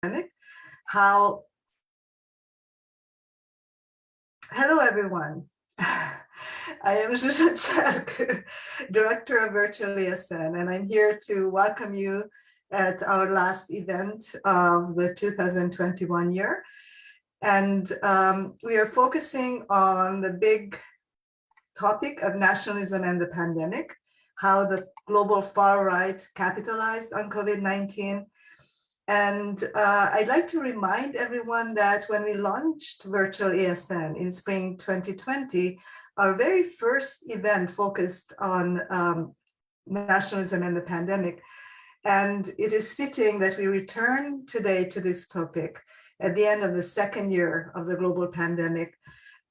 pandemic, how... Hello, everyone. I am Zsuzsa Cserk, Director of Virtual vASN, and I'm here to welcome you at our last event of the 2021 year. And we are focusing on the big topic of nationalism and the pandemic, how the global far right capitalized on COVID-19. And I'd like to remind everyone that when we launched Virtual vASN in spring 2020, our very first event focused on nationalism and the pandemic. And it is fitting that we return today to this topic at the end of the second year of the global pandemic,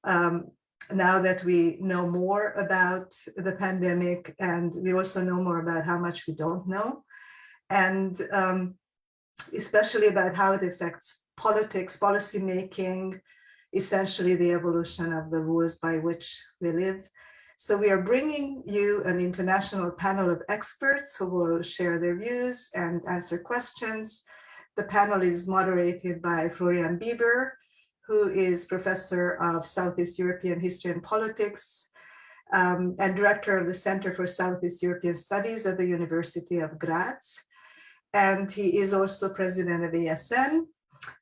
now that we know more about the pandemic, and we also know more about how much we don't know. And especially about how it affects politics, policy making, essentially the evolution of the rules by which we live. So we are bringing you an international panel of experts who will share their views and answer questions. The panel is moderated by Florian Bieber, who is Professor of Southeast European History and Politics and Director of the Center for Southeast European Studies at the University of Graz. And he is also president of vASN.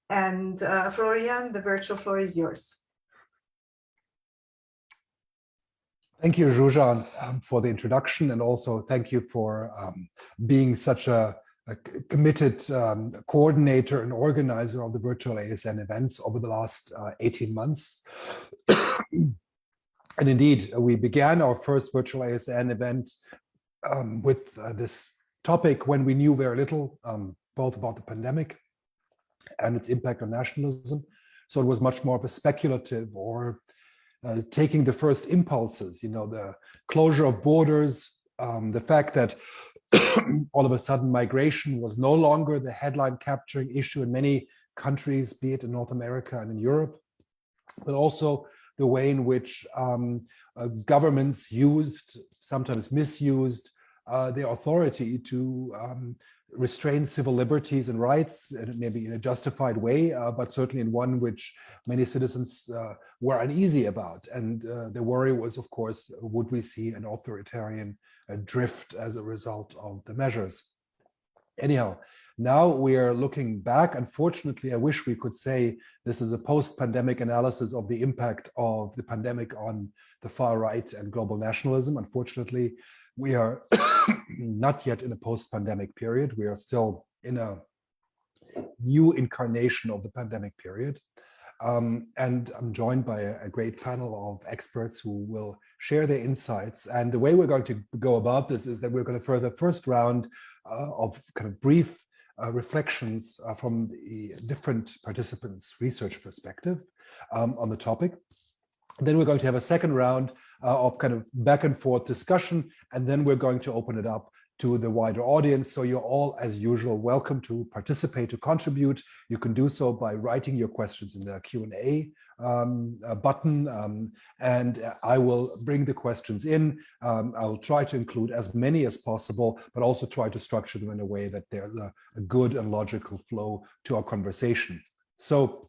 And Florian, the virtual floor is yours. Thank you, Zsuzsa, for the introduction, and also thank you for being such a committed coordinator and organizer of the virtual vASN events over the last 18 months. And indeed, we began our first virtual vASN event with this topic when we knew very little, both about the pandemic and its impact on nationalism. So it was much more of a speculative or taking the first impulses, you know, the closure of borders, the fact that all of a sudden migration was no longer the headline capturing issue in many countries, be it in North America and in Europe, but also the way in which governments used, sometimes misused, their authority to restrain civil liberties and rights, maybe in a justified way, but certainly in one which many citizens were uneasy about. And the worry was, of course, would we see an authoritarian drift as a result of the measures? Anyhow, now we are looking back. Unfortunately, I wish we could say this is a post-pandemic analysis of the impact of the pandemic on the far right and global nationalism. Unfortunately, we are not yet in a post-pandemic period. We are still in a new incarnation of the pandemic period. And I'm joined by a great panel of experts who will share their insights. And the way we're going to go about this is that we're going to further first round of kind of brief reflections from the different participants' research perspective on the topic. Then we're going to have a second round of kind of back and forth discussion, and then we're going to open it up to the wider audience. So you're all, as usual, welcome to participate, to contribute. You can do so by writing your questions in the Q&A button, and I will bring the questions in. I will try to include as many as possible, but also try to structure them in a way that there's a good and logical flow to our conversation. So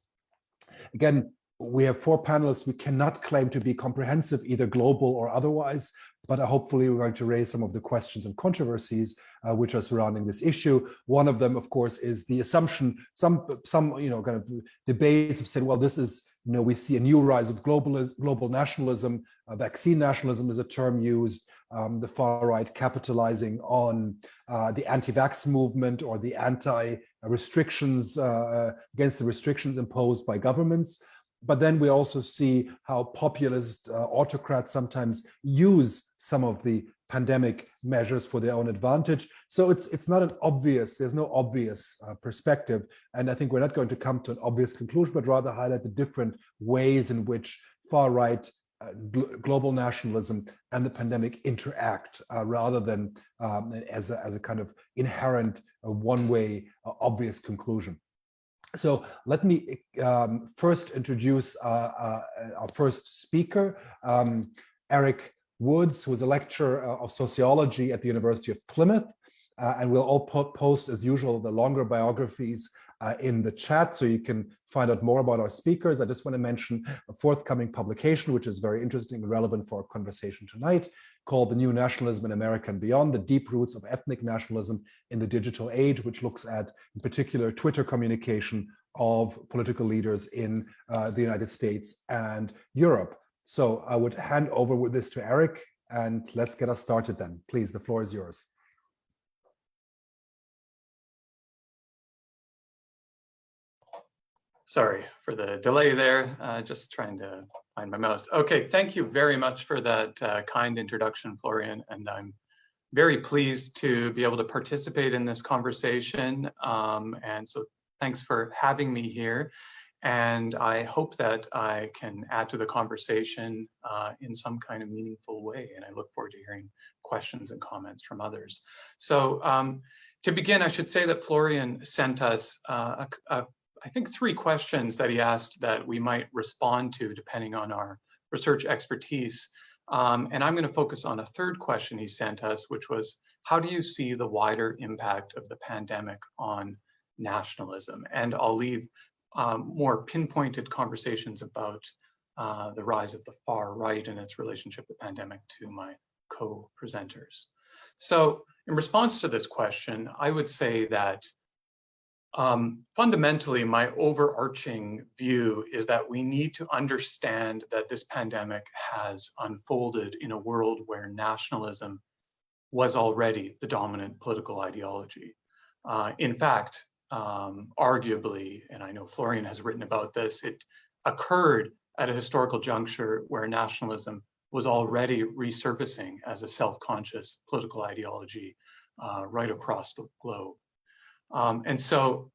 again, we have 4 panelists. We cannot claim to be comprehensive, either global or otherwise, but hopefully we're going to raise some of the questions and controversies which are surrounding this issue. One of them, of course, is the assumption, some kind of debates have said, well, this is, we see a new rise of global nationalism. Vaccine nationalism is a term used. The far right capitalizing on the anti-vax movement or the anti-restrictions against the restrictions imposed by governments. But then we also see how populist autocrats sometimes use some of the pandemic measures for their own advantage. So it's not an obvious, there's no obvious perspective. And I think we're not going to come to an obvious conclusion, but rather highlight the different ways in which far right global nationalism and the pandemic interact rather than as a kind of inherent one-way obvious conclusion. So let me first introduce our first speaker, Eric Woods, who is a lecturer of sociology at the University of Plymouth, and we'll all post, as usual, the longer biographies in the chat so you can find out more about our speakers. I just want to mention a forthcoming publication, which is very interesting and relevant for our conversation tonight, called The New Nationalism in America and Beyond, the Deep Roots of Ethnic Nationalism in the Digital Age, which looks at, in particular, Twitter communication of political leaders in the United States and Europe. So I would hand over with this to Eric, and let's get us started then. Please, the floor is yours. Sorry for the delay there, just trying to find my mouse. Okay, thank you very much for that kind introduction, Florian, and I'm very pleased to be able to participate in this conversation. And so thanks for having me here. And I hope that I can add to the conversation in some kind of meaningful way. And I look forward to hearing questions and comments from others. So to begin, I should say that Florian sent us I think 3 questions that he asked that we might respond to depending on our research expertise. And I'm going to focus on a 3rd question he sent us, which was, how do you see the wider impact of the pandemic on nationalism? And I'll leave more pinpointed conversations about the rise of the far right and its relationship to the pandemic to my co-presenters. So in response to this question, I would say that fundamentally, my overarching view is that we need to understand that this pandemic has unfolded in a world where nationalism was already the dominant political ideology. In fact, arguably, and I know Florian has written about this, it occurred at a historical juncture where nationalism was already resurfacing as a self-conscious political ideology right across the globe. And so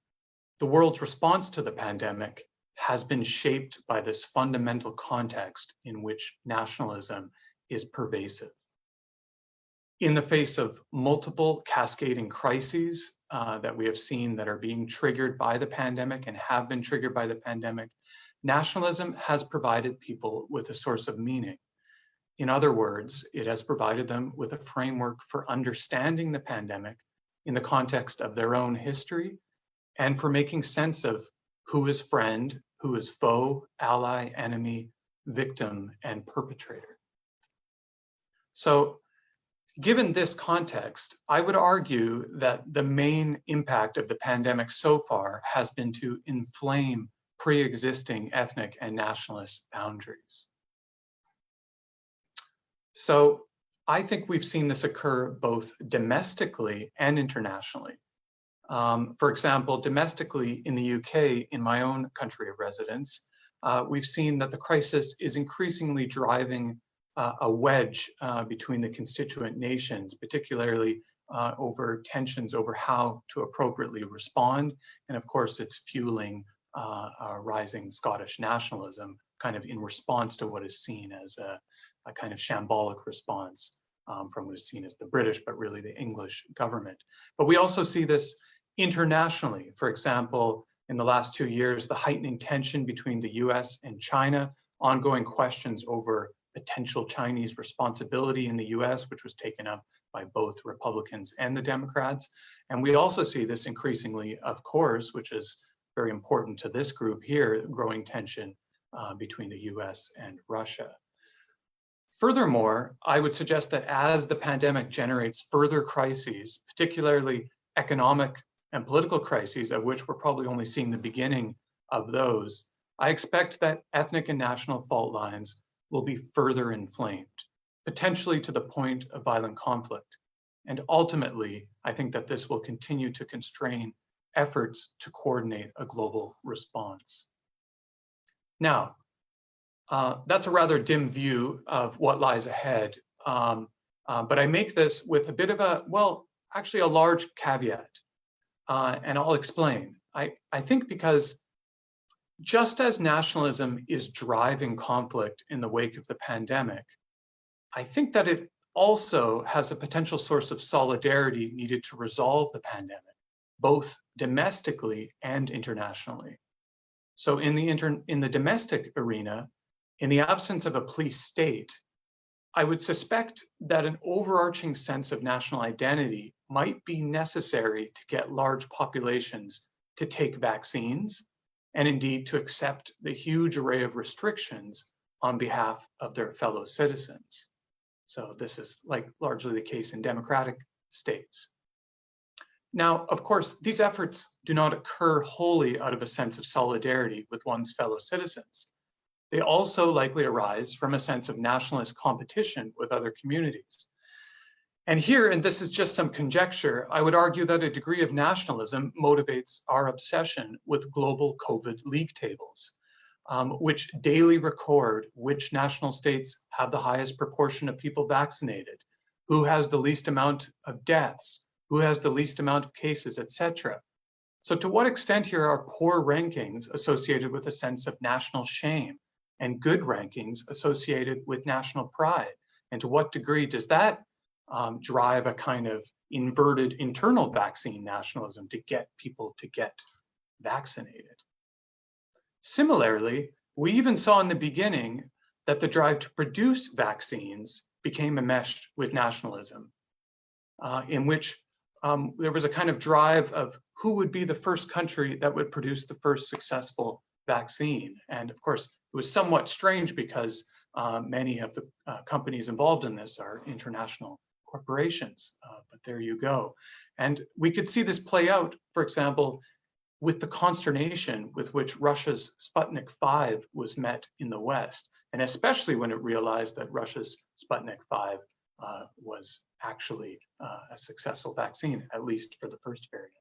the world's response to the pandemic has been shaped by this fundamental context in which nationalism is pervasive. In the face of multiple cascading crises that we have seen that are being triggered by the pandemic and have been triggered by the pandemic, nationalism has provided people with a source of meaning. In other words, it has provided them with a framework for understanding the pandemic in the context of their own history, and for making sense of who is friend, who is foe, ally, enemy, victim, and perpetrator. So, given this context, I would argue that the main impact of the pandemic so far has been to inflame pre-existing ethnic and nationalist boundaries. So, I think we've seen this occur both domestically and internationally. For example, domestically in the UK, in my own country of residence, we've seen that the crisis is increasingly driving a wedge between the constituent nations, particularly over tensions over how to appropriately respond. And of course, it's fueling rising Scottish nationalism, kind of in response to what is seen as a kind of shambolic response from what is seen as the British, but really the English government. But we also see this internationally. For example, in the last 2 years, the heightening tension between the US and China, ongoing questions over potential Chinese responsibility in the US, which was taken up by both Republicans and the Democrats. And we also see this increasingly, of course, which is very important to this group here, growing tension between the US and Russia. Furthermore, I would suggest that as the pandemic generates further crises, particularly economic and political crises, of which we're probably only seeing the beginning of those, I expect that ethnic and national fault lines will be further inflamed, potentially to the point of violent conflict. And ultimately, I think that this will continue to constrain efforts to coordinate a global response. Now, that's a rather dim view of what lies ahead, but I make this with a bit of a, well, actually a large caveat, and I'll explain. I think because just as nationalism is driving conflict in the wake of the pandemic, I think that it also has a potential source of solidarity needed to resolve the pandemic, both domestically and internationally. So in the domestic arena, in the absence of a police state, I would suspect that an overarching sense of national identity might be necessary to get large populations to take vaccines and indeed to accept the huge array of restrictions on behalf of their fellow citizens. So this is like largely the case in democratic states. Now, of course, these efforts do not occur wholly out of a sense of solidarity with one's fellow citizens. They also likely arise from a sense of nationalist competition with other communities. And here, and this is just some conjecture, I would argue that a degree of nationalism motivates our obsession with global COVID league tables, which daily record which national states have the highest proportion of people vaccinated, who has the least amount of deaths, who has the least amount of cases, etc. So to what extent here are poor rankings associated with a sense of national shame and good rankings associated with national pride? And to what degree does that drive a kind of inverted internal vaccine nationalism to get people to get vaccinated? Similarly, we even saw in the beginning that the drive to produce vaccines became enmeshed with nationalism, in which there was a kind of drive of who would be the first country that would produce the first successful vaccine. And of course, it was somewhat strange because many of the companies involved in this are international corporations, but there you go. And we could see this play out, for example, with the consternation with which Russia's Sputnik 5 was met in the West, and especially when it realized that Russia's Sputnik 5 was actually a successful vaccine, at least for the first variant.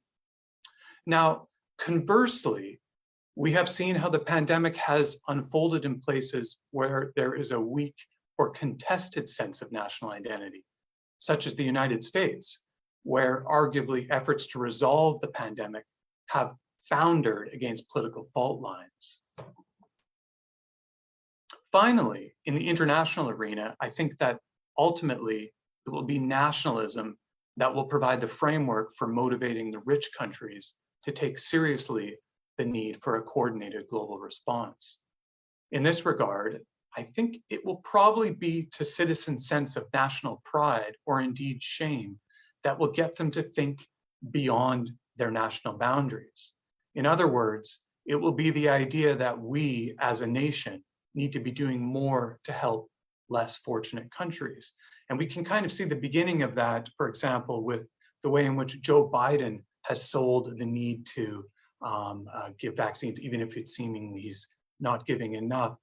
Now, conversely, we have seen how the pandemic has unfolded in places where there is a weak or contested sense of national identity, such as the United States, where arguably efforts to resolve the pandemic have foundered against political fault lines. Finally, in the international arena, I think that ultimately it will be nationalism that will provide the framework for motivating the rich countries to take seriously the need for a coordinated global response. In this regard, I think it will probably be to citizens' sense of national pride or indeed shame that will get them to think beyond their national boundaries. In other words, it will be the idea that we as a nation need to be doing more to help less fortunate countries. And we can kind of see the beginning of that, for example, with the way in which Joe Biden has sold the need to give vaccines, even if it's seemingly he's not giving enough,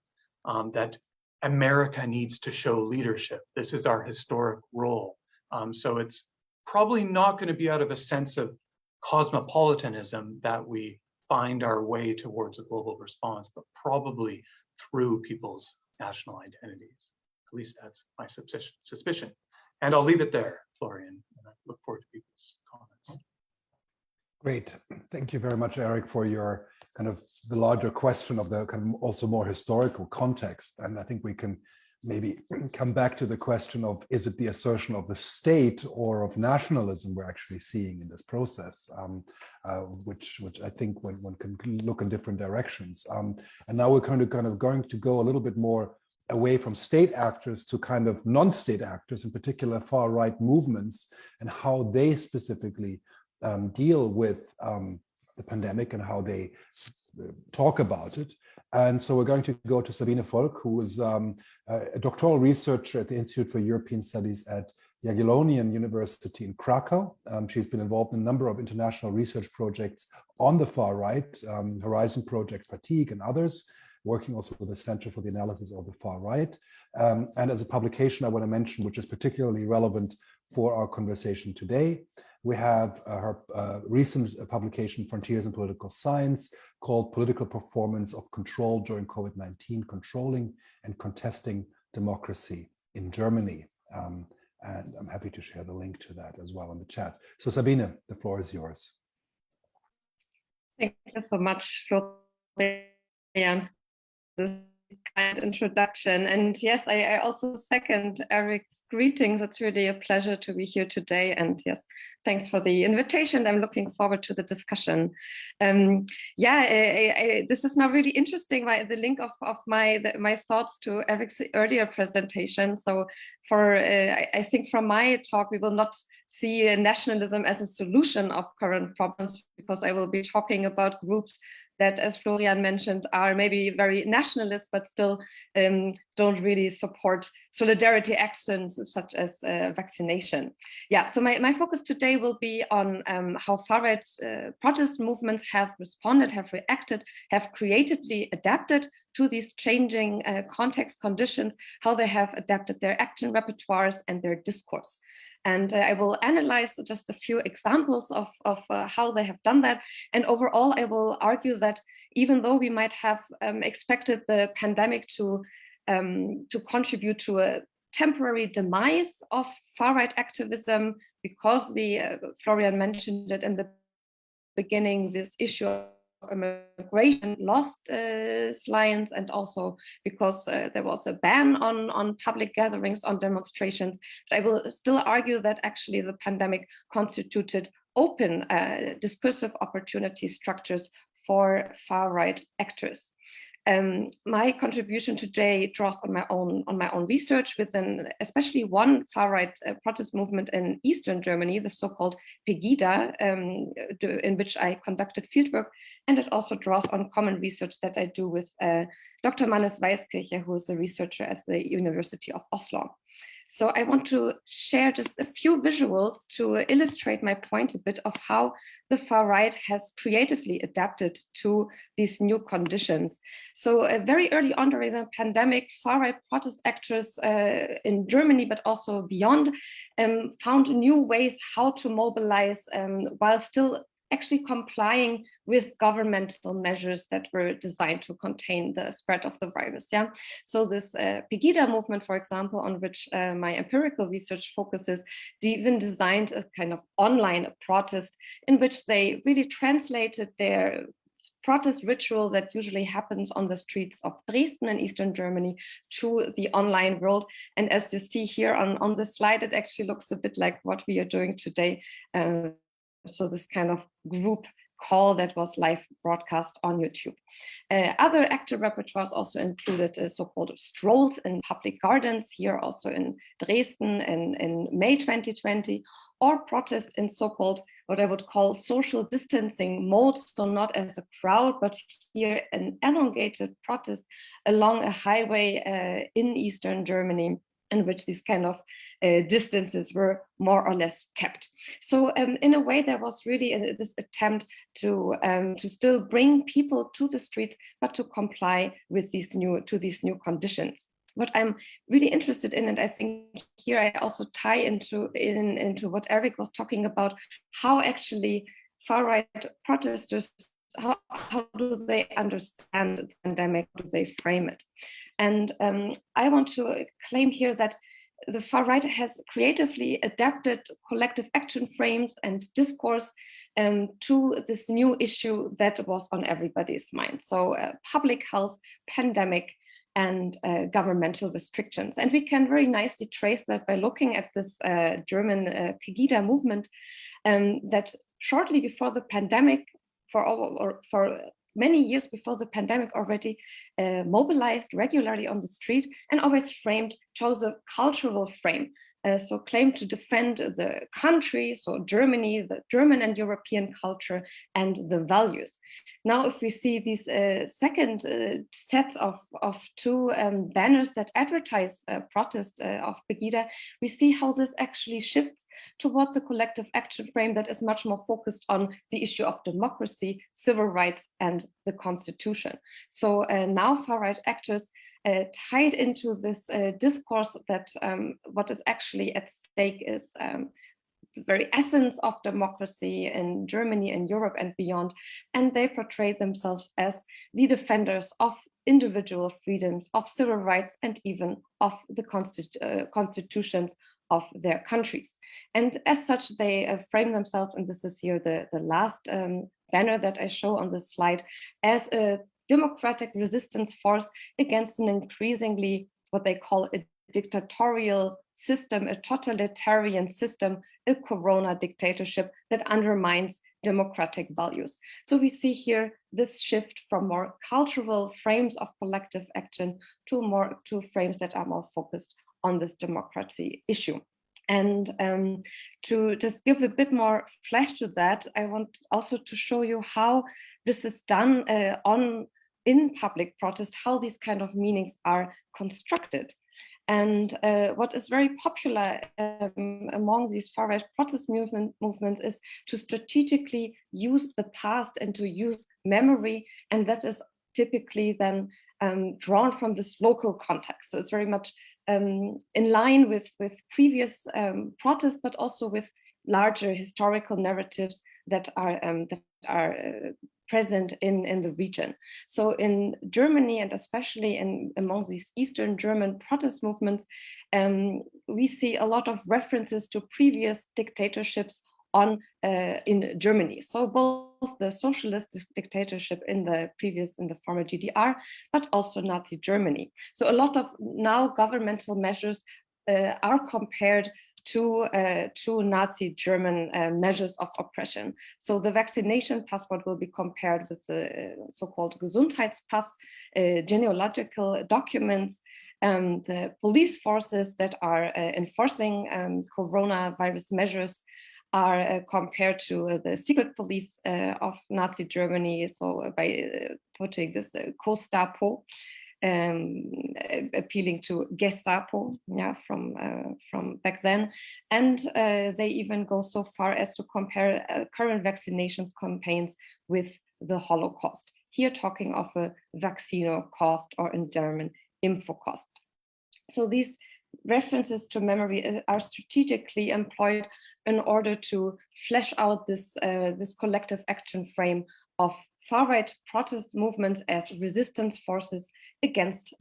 that America needs to show leadership. This is our historic role. So it's probably not going to be out of a sense of cosmopolitanism that we find our way towards a global response, but probably through people's national identities. At least that's my suspicion. And I'll leave it there, Florian, and I look forward to people's comments. Great. Thank you very much, Eric, for your kind of the larger question of the kind of also more historical context. And I think we can maybe come back to the question of, is it the assertion of the state or of nationalism we're actually seeing in this process, which I think one can look in different directions. And now we're kind of going to go a little bit more away from state actors to kind of non-state actors, in particular far-right movements, and how they specifically deal with the pandemic and how they talk about it. And so we're going to go to Sabine Volk, who is a doctoral researcher at the Institute for European Studies at Jagiellonian University in Krakow. She's been involved in a number of international research projects on the far right, Horizon Project, Fatigue, and others, working also with the Center for the Analysis of the Far Right. And as a publication I want to mention, which is particularly relevant for our conversation today, we have her recent publication, Frontiers in Political Science, called Political Performance of Control During COVID-19, Controlling and Contesting Democracy in Germany. And I'm happy to share the link to that as well in the chat. So Sabine, the floor is yours. Thank you so much, Florian, for the kind introduction. And yes, I also second Eric's greetings. It's really a pleasure to be here today. And yes, thanks for the invitation. I'm looking forward to the discussion. This is now really interesting, the link of my thoughts to Eric's earlier presentation. So I think from my talk, we will not see nationalism as a solution of current problems, because I will be talking about groups that, as Florian mentioned, are maybe very nationalist, but still don't really support solidarity actions such as vaccination. Yeah, so my focus today will be on how far-right protest movements have responded, have reacted, have creatively adapted to these changing context conditions, how they have adapted their action repertoires and their discourse. And I will analyze just a few examples of how they have done that. And overall, I will argue that even though we might have expected the pandemic to contribute to a temporary demise of far-right activism, because Florian mentioned it in the beginning, this issue of immigration lost lines, and also because there was a ban on public gatherings, on demonstrations. But I will still argue that actually the pandemic constituted open discursive opportunity structures for far-right actors. My contribution today draws on my own research within especially one far-right protest movement in Eastern Germany, the so-called Pegida, in which I conducted fieldwork, and it also draws on common research that I do with Dr. Mannes Weiskircher, who is a researcher at the University of Oslo. So I want to share just a few visuals to illustrate my point a bit of how the far right has creatively adapted to these new conditions. So very early on during the pandemic, far right protest actors in Germany, but also beyond, found new ways how to mobilize while still actually complying with governmental measures that were designed to contain the spread of the virus. Yeah. So this Pegida movement, for example, on which my empirical research focuses, even designed a kind of online protest in which they really translated their protest ritual that usually happens on the streets of Dresden in Eastern Germany to the online world. And as you see here on the slide, it actually looks a bit like what we are doing today. So this kind of group call that was live broadcast on YouTube. Other active repertoires also included so-called strolls in public gardens, here also in Dresden in May 2020, or protests in so-called, what I would call social distancing mode, so not as a crowd, but here an elongated protest along a highway in Eastern Germany, in which these kind of distances were more or less kept. So in a way, there was really this attempt to still bring people to the streets, but to comply with these new conditions. What I'm really interested in, and I think here I also tie into what Eric was talking about, how actually far-right protesters, how do they understand the pandemic? How do they frame it? And I want to claim here that the far right has creatively adapted collective action frames and discourse to this new issue that was on everybody's mind. So public health, pandemic, and governmental restrictions. And we can very nicely trace that by looking at this German Pegida movement that shortly before the pandemic, for many years before the pandemic already mobilized regularly on the street and always chose a cultural frame. So claimed to defend the country, so Germany, the German and European culture and the values. Now, if we see these second sets of two banners that advertise protest of Pegida, we see how this actually shifts towards a collective action frame that is much more focused on the issue of democracy, civil rights, and the constitution. So now far-right actors tied into this discourse that what is actually at stake is the very essence of democracy in Germany and Europe and beyond. And they portray themselves as the defenders of individual freedoms, of civil rights, and even of the constitutions of their countries. And as such, they frame themselves, and this is here the last banner that I show on this slide, as a democratic resistance force against an increasingly what they call a dictatorial system, a totalitarian system, a corona dictatorship that undermines democratic values. So we see here this shift from more cultural frames of collective action to frames that are more focused on this democracy issue. And to just give a bit more flesh to that, I want also to show you how this is done in public protest, how these kind of meanings are constructed. And what is very popular among these far-right protest movements is to strategically use the past and to use memory, and that is typically then drawn from this local context. So it's very much in line with previous protests, but also with larger historical narratives that are present in the region. So in Germany, and especially among these Eastern German protest movements, we see a lot of references to previous dictatorships in Germany. So both the socialist dictatorship in the former GDR, but also Nazi Germany. So a lot of now governmental measures are compared to Nazi German measures of oppression. So the vaccination passport will be compared with the so-called Gesundheitspass, genealogical documents, the police forces that are enforcing coronavirus measures are compared to the secret police of Nazi Germany. So by putting this Gestapo, appealing to Gestapo, yeah, from back then, and they even go so far as to compare current vaccinations campaigns with the Holocaust. Here, talking of a Vaccinokost, or in German, Impfokost. So these references to memory are strategically employed in order to flesh out this collective action frame of far-right protest movements as resistance forces against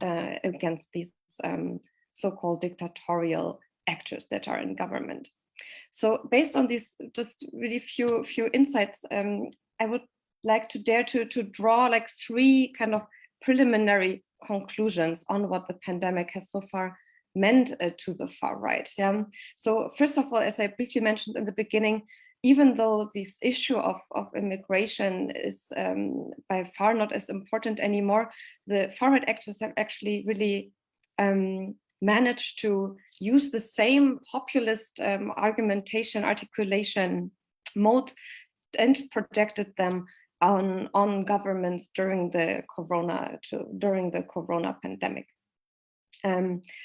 these so-called dictatorial actors that are in government. So based on these just really few insights, I would like to dare to draw like three kind of preliminary conclusions on what the pandemic has so far meant to the far right. Yeah? So first of all, as I briefly mentioned in the beginning, even though this issue of immigration is by far not as important anymore, the far-right actors have actually really managed to use the same populist articulation modes and projected them on governments during the corona pandemic.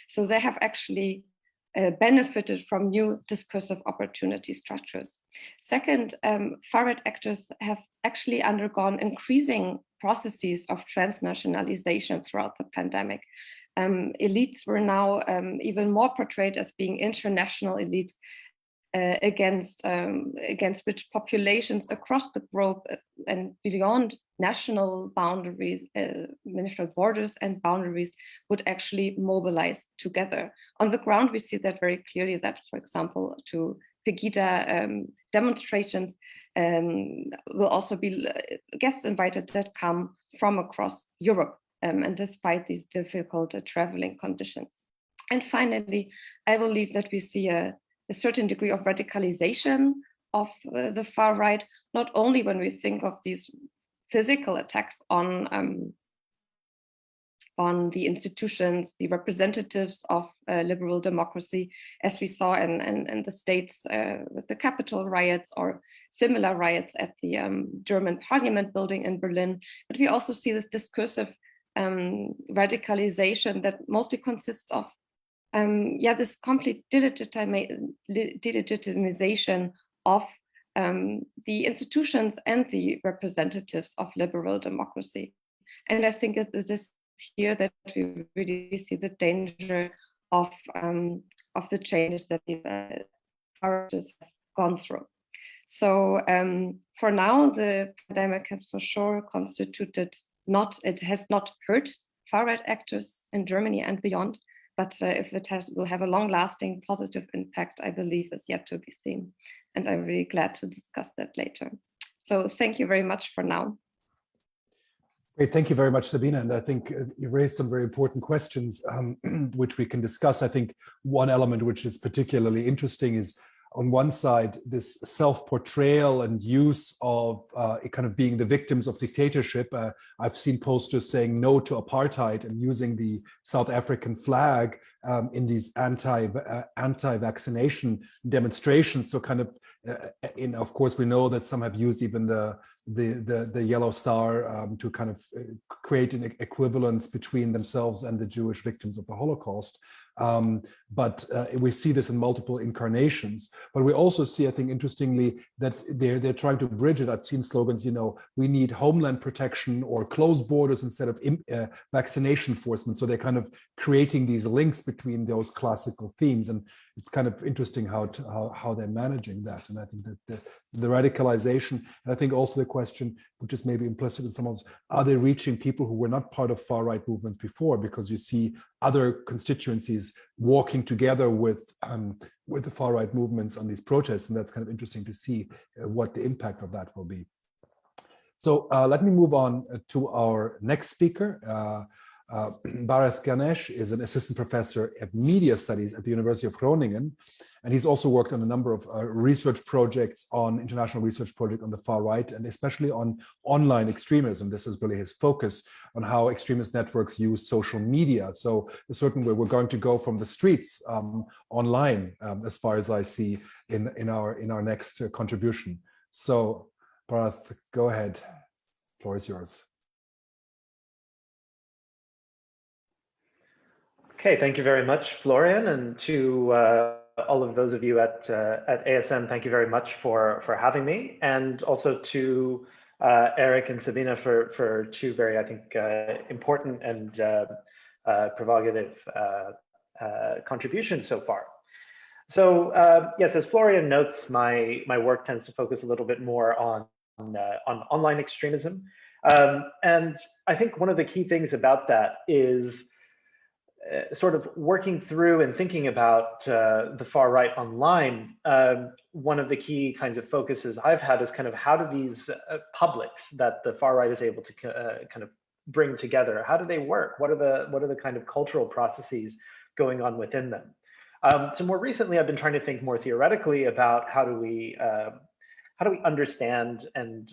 So they have actually benefited from new discursive opportunity structures. Second, far-right actors have actually undergone increasing processes of transnationalization throughout the pandemic. Elites were now even more portrayed as being international elites against which populations across the globe and beyond national boundaries, national borders and boundaries would actually mobilize together. On the ground, we see that very clearly that, for example, to Pegida demonstrations will also be guests invited that come from across Europe, and despite these difficult traveling conditions. And finally, I believe that we see a certain degree of radicalization of the far right, not only when we think of these physical attacks on the institutions, the representatives of liberal democracy, as we saw in the States with the Capitol riots or similar riots at the German Parliament building in Berlin. But we also see this discursive radicalization that mostly consists of this complete delegitimization of the institutions and the representatives of liberal democracy. And I think it is here that we really see the danger of the changes that the parties have gone through. So for now, the pandemic has for sure it has not hurt far-right actors in Germany and beyond, but if it will have a long-lasting positive impact, I believe is yet to be seen. And I'm really glad to discuss that later. So thank you very much for now. Great, thank you very much, Sabine. And I think you raised some very important questions which we can discuss. I think one element which is particularly interesting is on one side, this self-portrayal and use of kind of being the victims of dictatorship. I've seen posters saying no to apartheid and using the South African flag in these anti-vaccination demonstrations. So kind of, of course, we know that some have used even the yellow star to kind of create an equivalence between themselves and the Jewish victims of the Holocaust. But we see this in multiple incarnations. But we also see, I think, interestingly, that they're trying to bridge it. I've seen slogans, we need homeland protection or closed borders instead of vaccination enforcement. So they're kind of creating these links between those classical themes, and it's kind of interesting how they're managing that. And I think that the radicalization, and I think also the question, which is maybe implicit in some of those, are they reaching people who were not part of far-right movements before? Because you see other constituencies walking together with the far-right movements on these protests, and that's kind of interesting to see what the impact of that will be. So let me move on to our next speaker. Bharat Ganesh is an assistant professor of media studies at the University of Groningen, and he's also worked on a number of research projects on international research project on the far right, and especially on online extremism. This is really his focus on how extremist networks use social media. So a certain way we're going to go from the streets online, as far as I see in our next contribution. So Bharat, go ahead. The floor is yours. Okay, thank you very much, Florian, and to all of those of you at ASN, thank you very much for having me, and also to Eric and Sabina for two very, I think, important and provocative contributions so far. So yes, as Florian notes, my work tends to focus a little bit more on online extremism, and I think one of the key things about that is sort of working through and thinking about the far right online. One of the key kinds of focuses I've had is kind of how do these publics that the far right is able to kind of bring together, how do they work? What are the kind of cultural processes going on within them? So more recently, I've been trying to think more theoretically about how do we understand and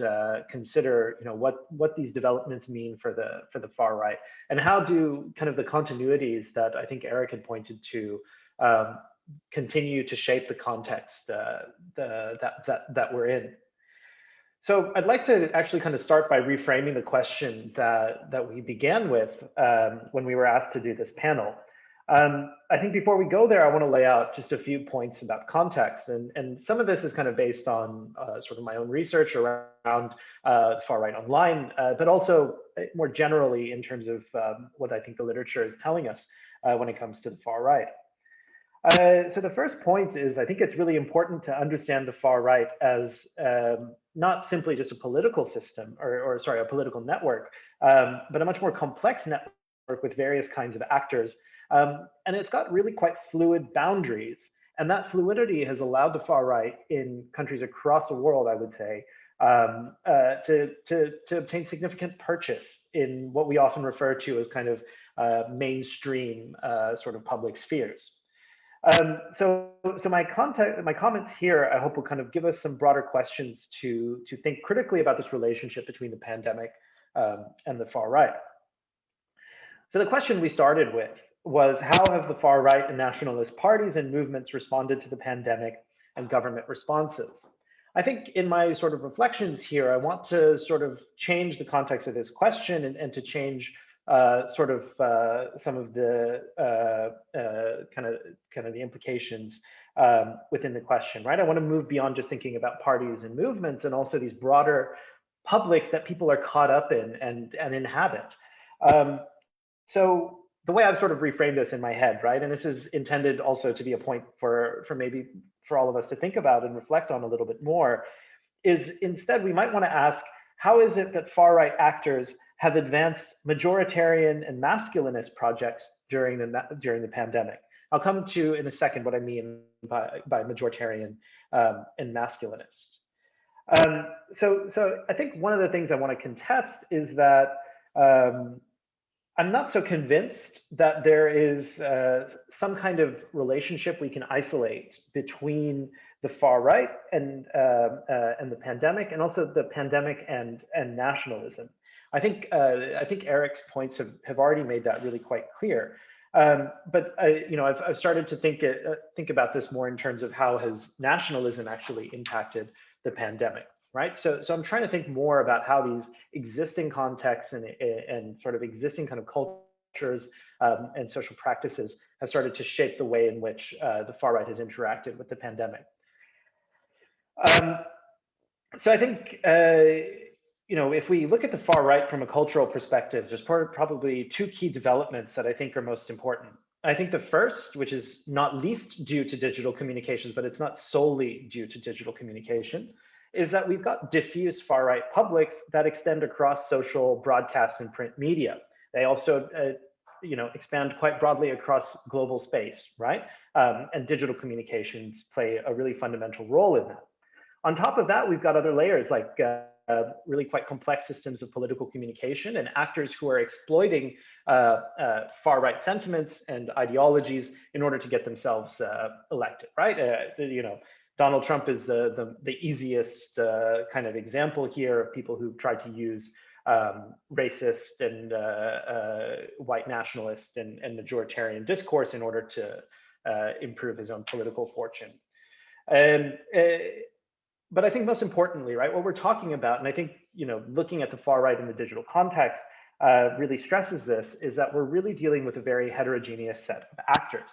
consider, what these developments mean for the far right, and how do kind of the continuities that I think Eric had pointed to continue to shape the context that we're in. So I'd like to actually kind of start by reframing the question that we began with when we were asked to do this panel. I think before we go there, I want to lay out just a few points about context, and some of this is kind of based on sort of my own research around far right online, but also more generally in terms of what I think the literature is telling us when it comes to the far right. So the first point is, I think it's really important to understand the far right as not simply just a political system, or sorry, a political network, but a much more complex network with various kinds of actors. And it's got really quite fluid boundaries. And that fluidity has allowed the far right in countries across the world, I would say, to obtain significant purchase in what we often refer to as kind of mainstream sort of public spheres. So my comments here, I hope, will kind of give us some broader questions to think critically about this relationship between the pandemic and the far right. So the question we started with was, how have the far right and nationalist parties and movements responded to the pandemic and government responses? I think in my sort of reflections here, I want to sort of change the context of this question and to change sort of some of the kind of the implications within the question, right? I want to move beyond just thinking about parties and movements, and also these broader publics that people are caught up in and inhabit. So the way I've sort of reframed this in my head, right, and this is intended also to be a point for maybe for all of us to think about and reflect on a little bit more, is instead we might want to ask, how is it that far right actors have advanced majoritarian and masculinist projects during the pandemic? I'll come to in a second what I mean by majoritarian and masculinist. So I think one of the things I want to contest is that I'm not so convinced that there is some kind of relationship we can isolate between the far right and the pandemic, and also the pandemic and nationalism. I think Eric's points have already made that really quite clear. But I've started to think about this more in terms of how has nationalism actually impacted the pandemic, right? So I'm trying to think more about how these existing contexts and sort of existing kind of cultures and social practices have started to shape the way in which the far right has interacted with the pandemic. So I think if we look at the far right from a cultural perspective, there's probably two key developments that I think are most important. I think the first, which is not least due to digital communications, but it's not solely due to digital communication, is that we've got diffuse far right publics that extend across social, broadcast, and print media. They also expand quite broadly across global space, right? And digital communications play a really fundamental role in that. On top of that, we've got other layers like really quite complex systems of political communication and actors who are exploiting far-right sentiments and ideologies in order to get themselves elected, right? Donald Trump is the easiest kind of example here of people who've tried to use racist and white nationalist and majoritarian discourse in order to improve his own political fortune. But I think most importantly, right, what we're talking about, and I think, looking at the far right in the digital context really stresses this, is that we're really dealing with a very heterogeneous set of actors.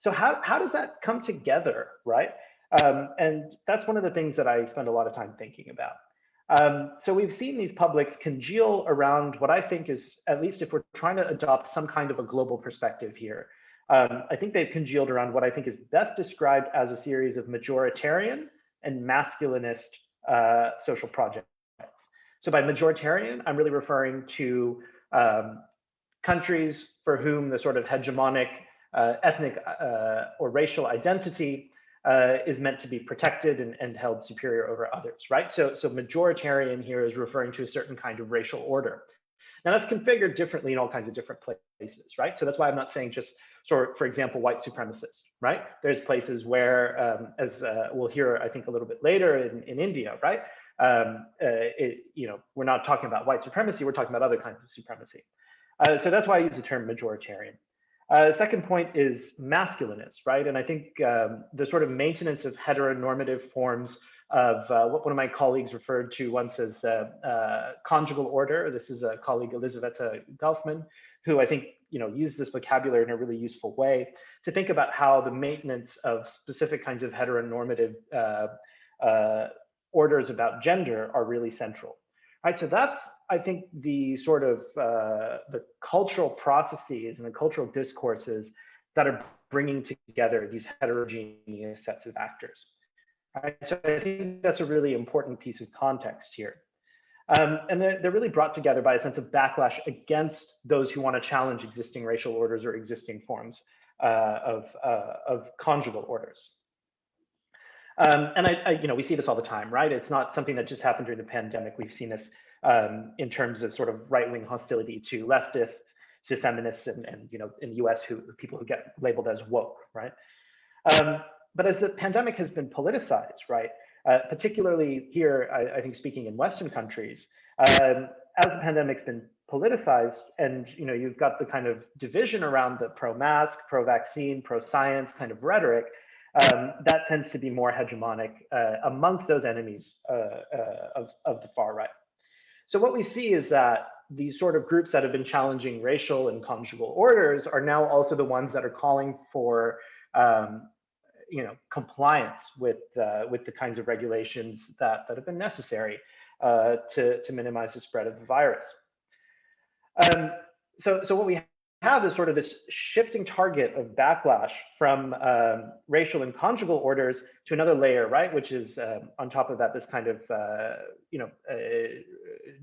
So how does that come together, right? And that's one of the things that I spend a lot of time thinking about. So we've seen these publics congeal around what I think is, at least if we're trying to adopt some kind of a global perspective here, I think they've congealed around what I think is best described as a series of majoritarian and masculinist social projects. So by majoritarian, I'm really referring to countries for whom the sort of hegemonic ethnic or racial identity is meant to be protected and held superior over others, right? So majoritarian here is referring to a certain kind of racial order. Now that's configured differently in all kinds of different places, right? So that's why I'm not saying just for example, white supremacists, right? There's places where, as we'll hear, I think a little bit later in India, right? We're not talking about white supremacy, we're talking about other kinds of supremacy. So that's why I use the term majoritarian. Second point is masculinist, right? And I think the sort of maintenance of heteronormative forms of what one of my colleagues referred to once as conjugal order. This is a colleague, Elisabetta Kaufmann, who I think used this vocabulary in a really useful way to think about how the maintenance of specific kinds of heteronormative orders about gender are really central. Right, so that's, I think, the sort of the cultural processes and the cultural discourses that are bringing together these heterogeneous sets of actors. Right, so I think that's a really important piece of context here. And they're really brought together by a sense of backlash against those who want to challenge existing racial orders or existing forms of conjugal orders. And we see this all the time, right? It's not something that just happened during the pandemic. We've seen this in terms of sort of right-wing hostility to leftists, to feminists, and in the US, people who get labeled as woke, right? But as the pandemic has been politicized, right? Particularly here, I think speaking in Western countries, as the pandemic's been politicized, and you've got the kind of division around the pro-mask, pro-vaccine, pro-science kind of rhetoric, that tends to be more hegemonic amongst those enemies of the far right. So what we see is that these sort of groups that have been challenging racial and conjugal orders are now also the ones that are calling for compliance with the kinds of regulations that have been necessary to minimize the spread of the virus. So what we have is sort of this shifting target of backlash from racial and conjugal orders to another layer, right? Which is on top of that, this kind of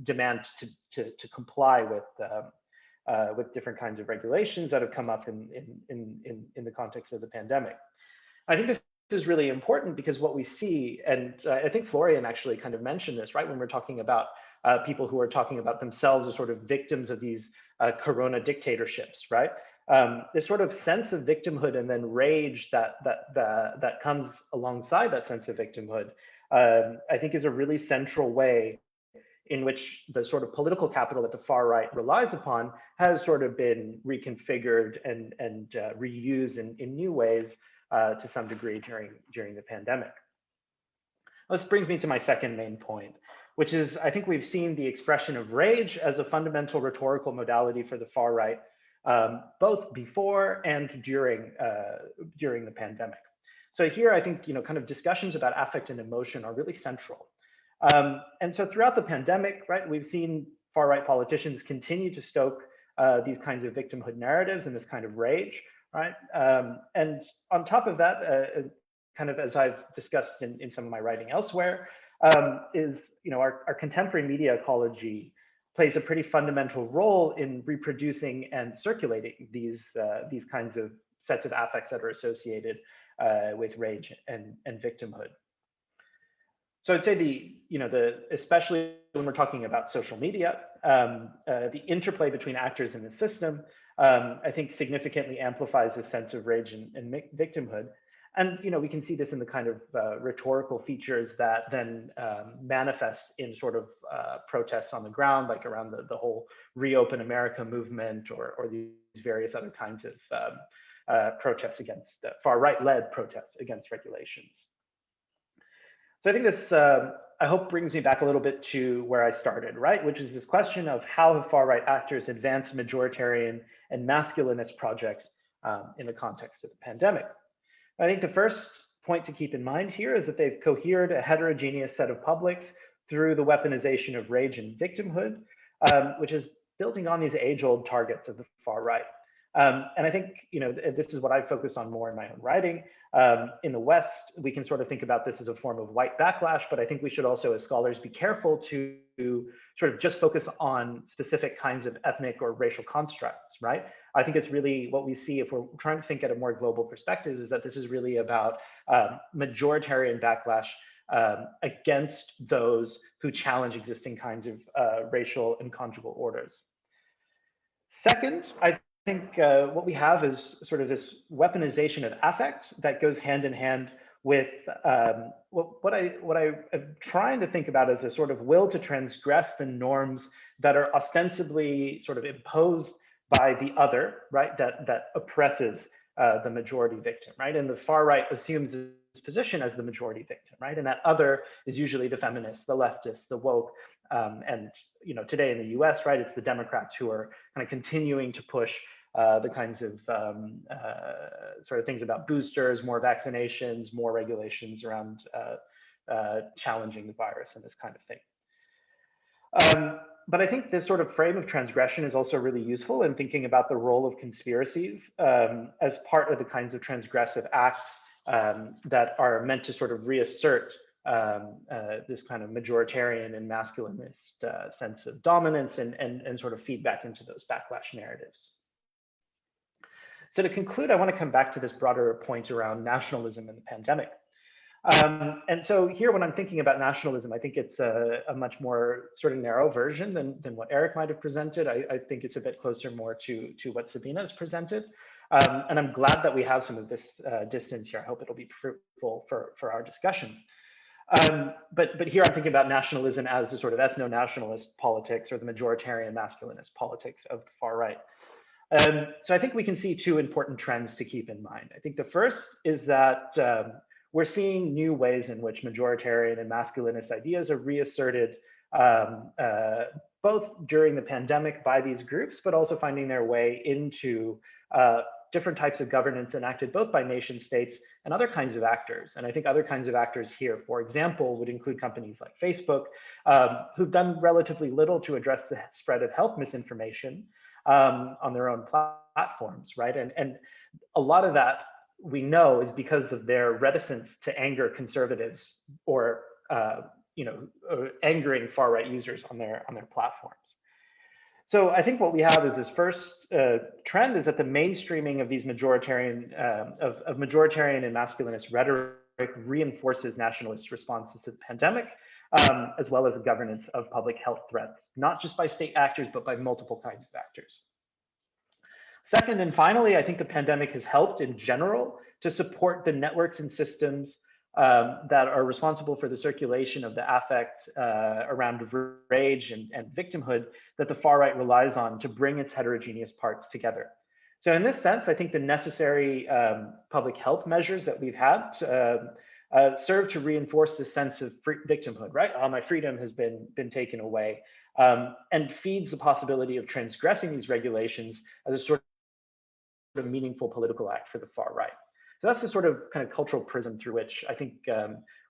demand to comply with different kinds of regulations that have come up in the context of the pandemic. I think this is really important because what we see, and I think Florian actually kind of mentioned this, right? When we're talking about people who are talking about themselves as sort of victims of these corona dictatorships, right? this sort of sense of victimhood and then rage that comes alongside that sense of victimhood, I think is a really central way in which the sort of political capital that the far right relies upon has sort of been reconfigured and reused in new ways to some degree during the pandemic. This brings me to my second main point, which is I think we've seen the expression of rage as a fundamental rhetorical modality for the far right, both before and during the pandemic. So here I think kind of discussions about affect and emotion are really central. And so throughout the pandemic, right, we've seen far right politicians continue to stoke these kinds of victimhood narratives and this kind of rage, right? And on top of that, kind of as I've discussed in some of my writing elsewhere, is our contemporary media ecology plays a pretty fundamental role in reproducing and circulating these kinds of sets of affects that are associated with rage and victimhood. So I'd say especially when we're talking about social media, the interplay between actors in the system, I think significantly amplifies this sense of rage and victimhood. And we can see this in the kind of rhetorical features that then manifest in sort of protests on the ground, like around the whole Reopen America movement or these various other kinds of protests against far right-led protests against regulations. So I think this, I hope, brings me back a little bit to where I started, right? Which is this question of how have far-right actors advanced majoritarian and masculinist projects in the context of the pandemic. I think the first point to keep in mind here is that they've cohered a heterogeneous set of publics through the weaponization of rage and victimhood, which is building on these age-old targets of the far right. And I think, this is what I focus on more in my own writing. In the West, we can sort of think about this as a form of white backlash, but I think we should also, as scholars, be careful to sort of just focus on specific kinds of ethnic or racial constructs, right? I think it's really what we see if we're trying to think at a more global perspective is that this is really about majoritarian backlash against those who challenge existing kinds of racial and conjugal orders. Second, I think what we have is sort of this weaponization of affect that goes hand in hand with what I am trying to think about as a sort of will to transgress the norms that are ostensibly sort of imposed by the other, right? That oppresses the majority victim, right? And the far right assumes its position as the majority victim, right? And that other is usually the feminists, the leftists, the woke, and today in the U.S., right, it's the Democrats who are kind of continuing to push the kinds of sort of things about boosters, more vaccinations, more regulations around challenging the virus and this kind of thing. But I think this sort of frame of transgression is also really useful in thinking about the role of conspiracies as part of the kinds of transgressive acts that are meant to sort of reassert this kind of majoritarian and masculinist sense of dominance and sort of feedback into those backlash narratives. So to conclude, I want to come back to this broader point around nationalism in the pandemic. And so here, when I'm thinking about nationalism, I think it's a much more sort of narrow version than what Eric might have presented. I think it's a bit closer more to what Sabina has presented. And I'm glad that we have some of this distance here. I hope it'll be fruitful for our discussion. But here I'm thinking about nationalism as the sort of ethno-nationalist politics or the majoritarian masculinist politics of the far right. So I think we can see two important trends to keep in mind. I think the first is that we're seeing new ways in which majoritarian and masculinist ideas are reasserted both during the pandemic by these groups, but also finding their way into different types of governance enacted both by nation states and other kinds of actors. And I think other kinds of actors here, for example, would include companies like Facebook, who've done relatively little to address the spread of health misinformation on their own platforms, right? And a lot of that we know is because of their reticence to anger conservatives or angering far right users on their platforms. So I think what we have is this first trend is that the mainstreaming of these majoritarian and masculinist rhetoric reinforces nationalist responses to the pandemic, as well as the governance of public health threats, not just by state actors, but by multiple kinds of actors. Second, and finally, I think the pandemic has helped in general to support the networks and systems that are responsible for the circulation of the affect around rage and victimhood that the far right relies on to bring its heterogeneous parts together. So in this sense, I think the necessary public health measures that we've had serve to reinforce the sense of victimhood, right? Oh, my freedom has been taken away, and feeds the possibility of transgressing these regulations as a sort of meaningful political act for the far right. So that's the sort of kind of cultural prism through which I think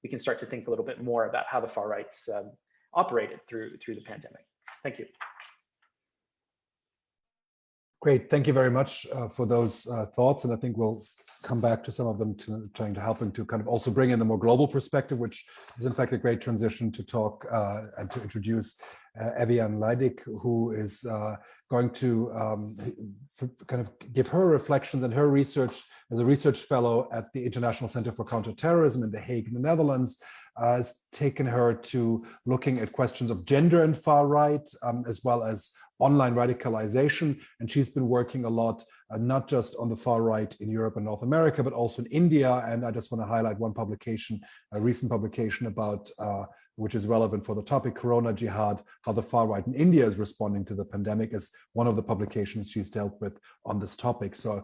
we can start to think a little bit more about how the far right's operated through the pandemic. Thank you. Great, thank you very much for those thoughts, and I think we'll come back to some of them trying to help to kind of also bring in a more global perspective, which is in fact a great transition to talk and to introduce Evian Leidig, who is going to kind of give her reflections and her research as a research fellow at the International Center for Counterterrorism in The Hague in the Netherlands. Has taken her to looking at questions of gender and far right, as well as online radicalization. And she's been working a lot, not just on the far right in Europe and North America, but also in India. And I just want to highlight one publication, a recent publication about, which is relevant for the topic, Corona Jihad, how the far right in India is responding to the pandemic, as one of the publications she's dealt with on this topic. So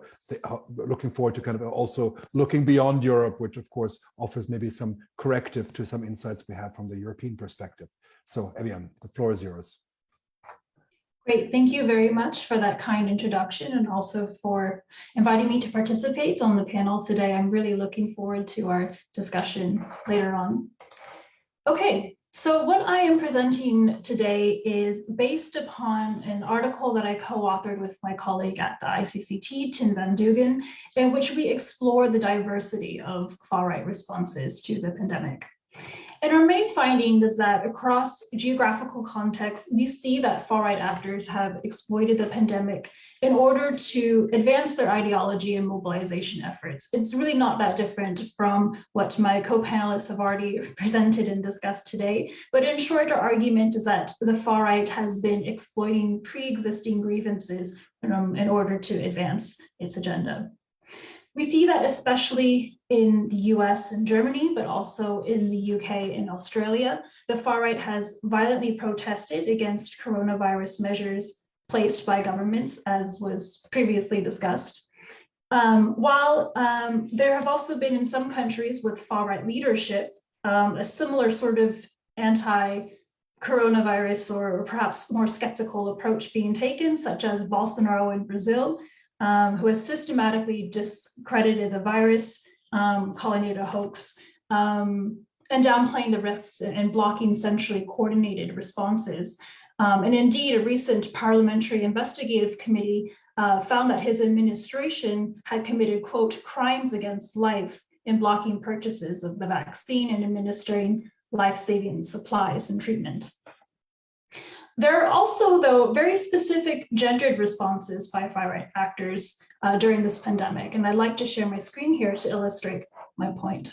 looking forward to kind of also looking beyond Europe, which of course offers maybe some corrective to some insights we have from the European perspective. So Evian, the floor is yours. Great, thank you very much for that kind introduction and also for inviting me to participate on the panel today. I'm really looking forward to our discussion later on. Okay, so what I am presenting today is based upon an article that I co-authored with my colleague at the ICCT, Tin van Dugen, in which we explore the diversity of far-right responses to the pandemic. And our main finding is that across geographical contexts, we see that far-right actors have exploited the pandemic in order to advance their ideology and mobilization efforts. It's really not that different from what my co-panelists have already presented and discussed today. But in short, our argument is that the far-right has been exploiting pre-existing grievances in order to advance its agenda. We see that especially in the US and Germany, but also in the UK and Australia, the far right has violently protested against coronavirus measures placed by governments, as was previously discussed. While there have also been in some countries with far right leadership, a similar sort of anti-coronavirus or perhaps more skeptical approach being taken, such as Bolsonaro in Brazil, who has systematically discredited the virus, calling it a hoax, and downplaying the risks and blocking centrally coordinated responses. And indeed, a recent parliamentary investigative committee found that his administration had committed, quote, crimes against life in blocking purchases of the vaccine and administering life-saving supplies and treatment. There are also, though, very specific gendered responses by far-right actors during this pandemic, and I'd like to share my screen here to illustrate my point.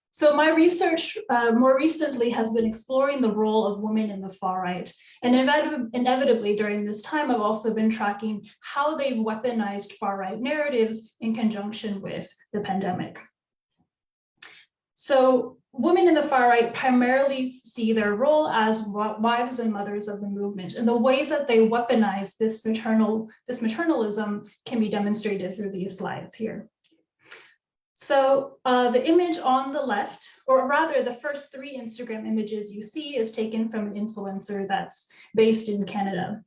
So my research more recently has been exploring the role of women in the far-right, and inevitably during this time, I've also been tracking how they've weaponized far-right narratives in conjunction with the pandemic. So women in the far right primarily see their role as wives and mothers of the movement, and the ways that they weaponize this maternalism can be demonstrated through these slides here. So the image on the left, or rather the first 3 Instagram images you see, is taken from an influencer that's based in Canada.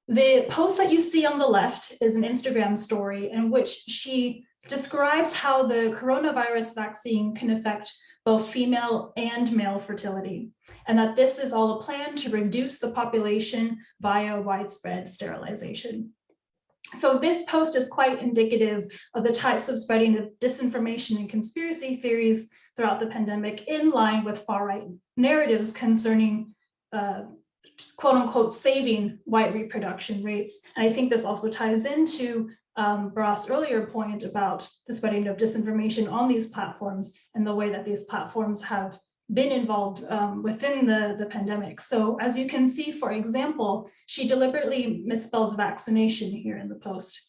The post that you see on the left is an Instagram story in which she describes how the coronavirus vaccine can affect both female and male fertility, and that this is all a plan to reduce the population via widespread sterilization. So this post is quite indicative of the types of spreading of disinformation and conspiracy theories throughout the pandemic, in line with far-right narratives concerning quote unquote saving white reproduction rates. And I think this also ties into Barak's earlier point about the spreading of disinformation on these platforms and the way that these platforms have been involved within the pandemic. So as you can see, for example, she deliberately misspells vaccination here in the post.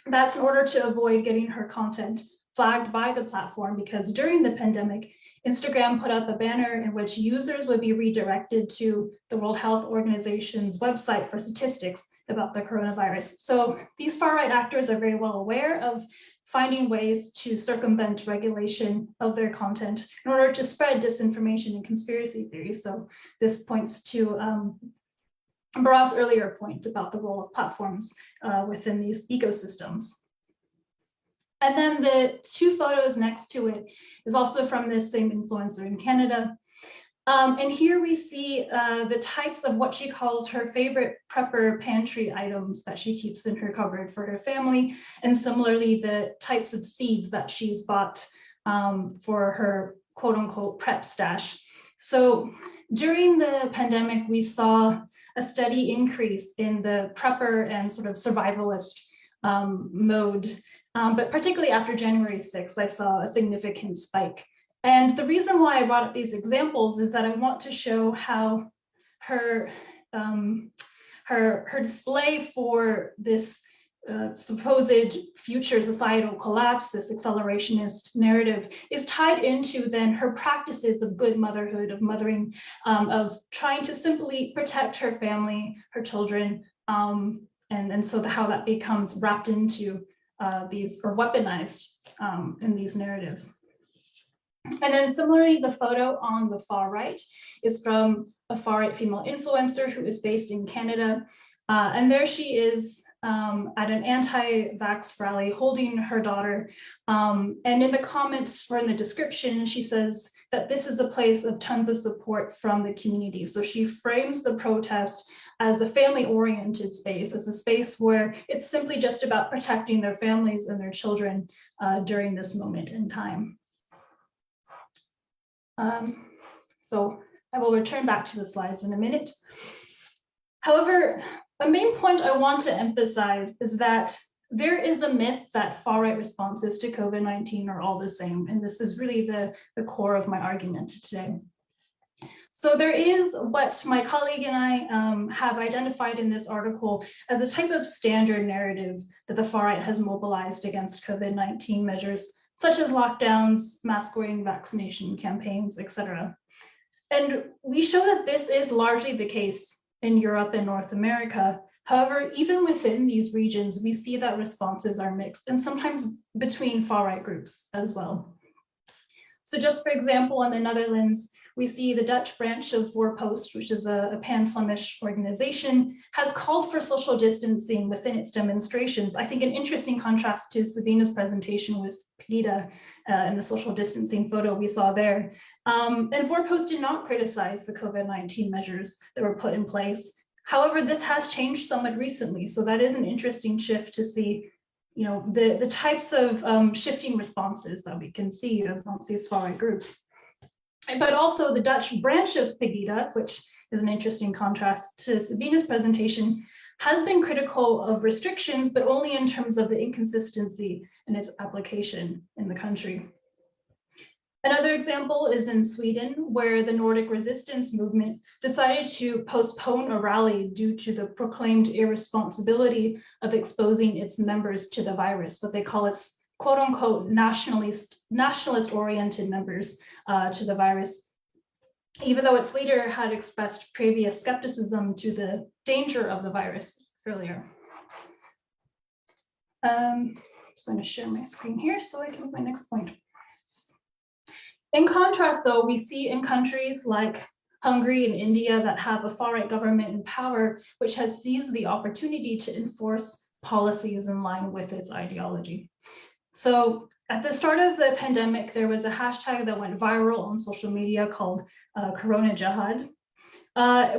That's in order to avoid getting her content flagged by the platform, because during the pandemic, Instagram put up a banner in which users would be redirected to the World Health Organization's website for statistics about the coronavirus. So these far-right actors are very well aware of finding ways to circumvent regulation of their content in order to spread disinformation and conspiracy theories. So this points to Barak's earlier point about the role of platforms within these ecosystems. And then the two photos next to it is also from this same influencer in Canada. And here we see the types of what she calls her favorite prepper pantry items that she keeps in her cupboard for her family, and similarly the types of seeds that she's bought for her quote unquote prep stash. So during the pandemic, we saw a steady increase in the prepper and sort of survivalist mode. But particularly after January 6th, I saw a significant spike. And the reason why I brought up these examples is that I want to show how her display for this supposed future societal collapse, this accelerationist narrative, is tied into then her practices of good motherhood, of mothering, of trying to simply protect her family, her children, and so how that becomes wrapped into these, or weaponized in these narratives. And then similarly, the photo on the far right is from a far right female influencer who is based in Canada. And there she is at an anti-vax rally holding her daughter. And in the comments or in the description, she says that this is a place of tons of support from the community. So she frames the protest as a family-oriented space, as a space where it's simply just about protecting their families and their children during this moment in time. So I will return back to the slides in a minute. However, a main point I want to emphasize is that there is a myth that far-right responses to COVID-19 are all the same, and this is really the core of my argument today. So there is what my colleague and I have identified in this article as a type of standard narrative that the far-right has mobilized against COVID-19 measures, such as lockdowns, mask-wearing vaccination campaigns, etc. And we show that this is largely the case in Europe and North America. However, even within these regions, we see that responses are mixed, and sometimes between far-right groups as well. So just for example, in the Netherlands, we see the Dutch branch of Voorpost, which is a pan-Flemish organization, has called for social distancing within its demonstrations. I think an interesting contrast to Sabina's presentation with Pegida and the social distancing photo we saw there. And Voorpost did not criticize the COVID-19 measures that were put in place. However, this has changed somewhat recently. So that is an interesting shift to see, you know, the types of shifting responses that we can see amongst these far-right groups. But also the Dutch branch of Pegida, which is an interesting contrast to Sabina's presentation, has been critical of restrictions, but only in terms of the inconsistency in its application in the country. Another example is in Sweden, where the Nordic resistance movement decided to postpone a rally due to the proclaimed irresponsibility of exposing its members to the virus, what they call its quote unquote nationalist-oriented members to the virus, even though its leader had expressed previous skepticism to the danger of the virus earlier. I'm just going to share my screen here so I can move my next point. In contrast, though, we see in countries like Hungary and India that have a far-right government in power, which has seized the opportunity to enforce policies in line with its ideology. So at the start of the pandemic, there was a hashtag that went viral on social media called Corona Jihad,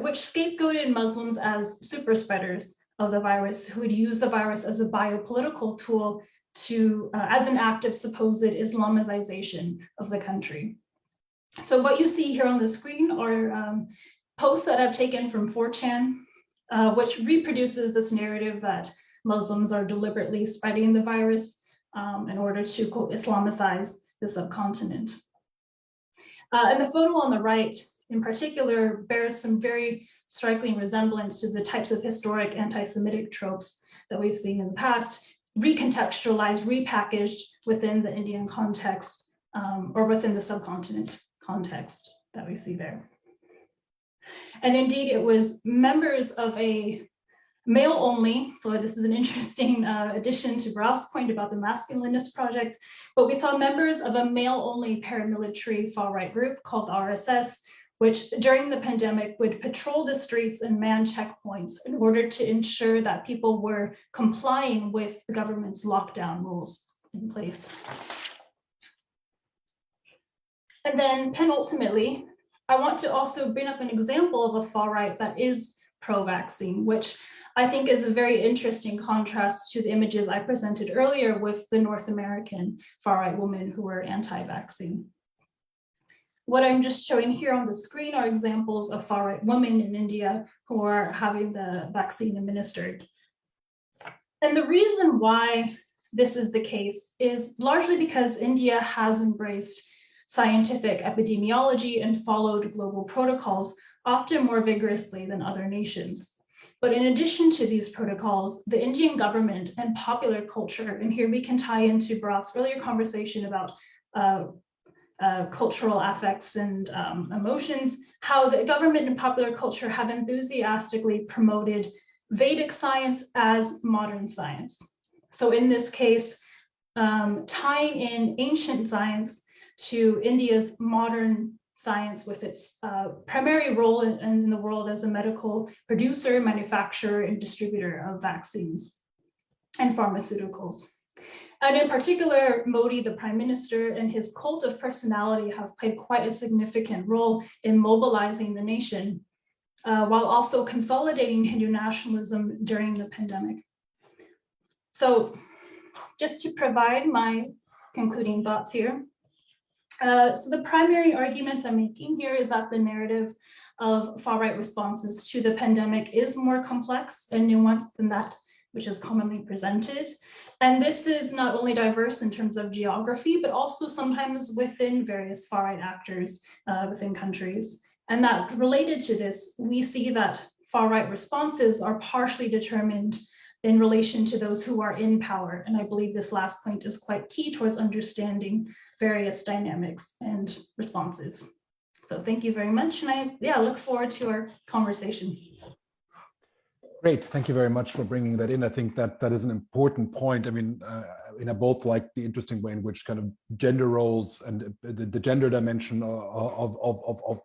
which scapegoated Muslims as super spreaders of the virus who would use the virus as a biopolitical tool to as an act of supposed Islamization of the country. So what you see here on the screen are posts that I've taken from 4chan, which reproduces this narrative that Muslims are deliberately spreading the virus in order to quote Islamicize the subcontinent. And the photo on the right, in particular, bears some very striking resemblance to the types of historic anti-Semitic tropes that we've seen in the past, recontextualized, repackaged within the Indian context, or within the subcontinent context that we see there. And indeed, it was members of a male only, so this is an interesting addition to Ralph's point about the masculinist project, but we saw members of a male only paramilitary far-right group called the RSS, which during the pandemic would patrol the streets and man checkpoints in order to ensure that people were complying with the government's lockdown rules in place. And then penultimately, I want to also bring up an example of a far-right that is pro-vaccine, which I think is a very interesting contrast to the images I presented earlier with the North American far-right women who were anti-vaccine. What I'm just showing here on the screen are examples of far-right women in India who are having the vaccine administered. And the reason why this is the case is largely because India has embraced scientific epidemiology and followed global protocols, often more vigorously than other nations. But in addition to these protocols, the Indian government and popular culture, and here we can tie into Bharat's earlier conversation about cultural affects and emotions, how the government and popular culture have enthusiastically promoted Vedic science as modern science. So in this case, tying in ancient science to India's modern science with its primary role in the world as a medical producer, manufacturer, and distributor of vaccines and pharmaceuticals. And in particular, Modi, the Prime Minister, and his cult of personality have played quite a significant role in mobilizing the nation, while also consolidating Hindu nationalism during the pandemic. So just to provide my concluding thoughts here. So the primary arguments I'm making here is that the narrative of far-right responses to the pandemic is more complex and nuanced than that which is commonly presented. And this is not only diverse in terms of geography, but also sometimes within various far-right actors within countries. And that related to this, we see that far-right responses are partially determined in relation to those who are in power. And I believe this last point is quite key towards understanding various dynamics and responses. So thank you very much. And I look forward to our conversation. Great, thank you very much for bringing that in. I think that that is an important point. I mean, I both like the interesting way in which kind of gender roles and the gender dimension of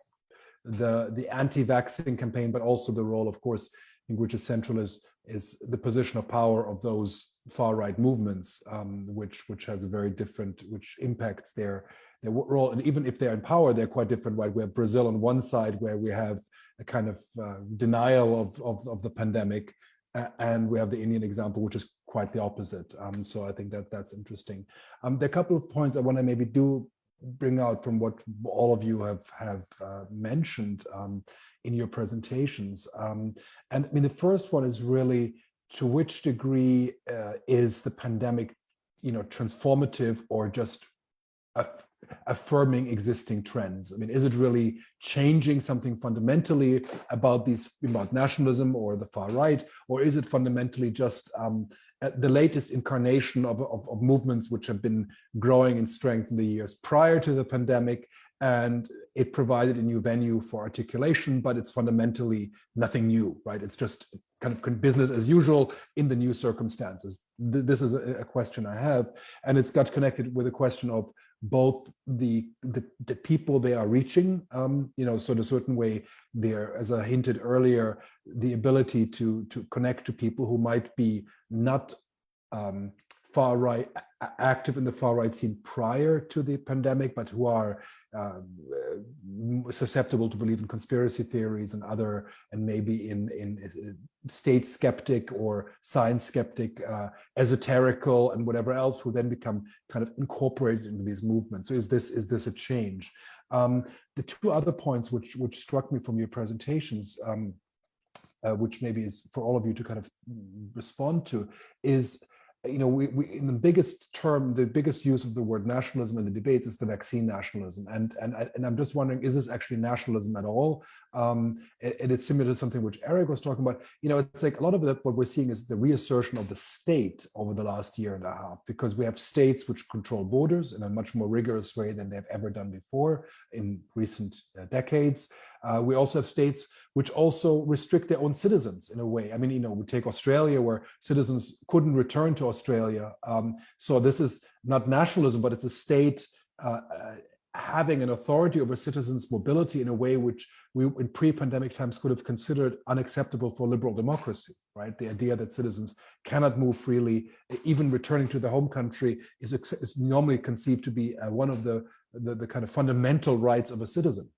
the anti-vaccine campaign, but also the role, of course, in which is central is the position of power of those far-right movements, which has a very different, which impacts their role. And even if they're in power, they're quite different, right? We have Brazil on one side, where we have a kind of denial of the pandemic, and we have the Indian example, which is quite the opposite. So I think that's interesting. There are a couple of points I want to maybe bring out from what all of you have mentioned in your presentations. And I mean, the first one is really, to which degree is the pandemic, transformative or just affirming existing trends? I mean, is it really changing something fundamentally about nationalism or the far right, or is it fundamentally just the latest incarnation of movements which have been growing in strength in the years prior to the pandemic, and it provided a new venue for articulation, but it's fundamentally nothing new, right? It's just kind of business as usual in the new circumstances. This is a question I have, and it's got connected with a question of both the people they are reaching, so in a certain way, there, as I hinted earlier, the ability to connect to people who might be not far right, active in the far right scene prior to the pandemic, but who are susceptible to believe in conspiracy theories and maybe in state skeptic or science skeptic, esoterical and whatever else, who then become kind of incorporated into these movements. So is this a change? The two other points which struck me from your presentations, which maybe is for all of you to kind of respond to, is we in the biggest term, the biggest use of the word nationalism in the debates is the vaccine nationalism, and I'm just wondering, is this actually nationalism at all? And it's similar to something which Eric was talking about. It's like a lot of what we're seeing is the reassertion of the state over the last year and a half, because we have states which control borders in a much more rigorous way than they've ever done before in recent decades. We also have states which also restrict their own citizens in a way. I mean, we take Australia, where citizens couldn't return to Australia. So this is not nationalism, but it's a state having an authority over citizens' mobility in a way which we in pre-pandemic times could have considered unacceptable for liberal democracy, right? The idea that citizens cannot move freely, even returning to their home country, is normally conceived to be one of the kind of fundamental rights of a citizen.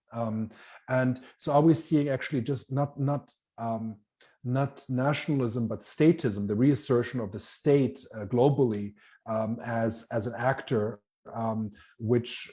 And so are we seeing actually just not nationalism, but statism, the reassertion of the state globally as an actor which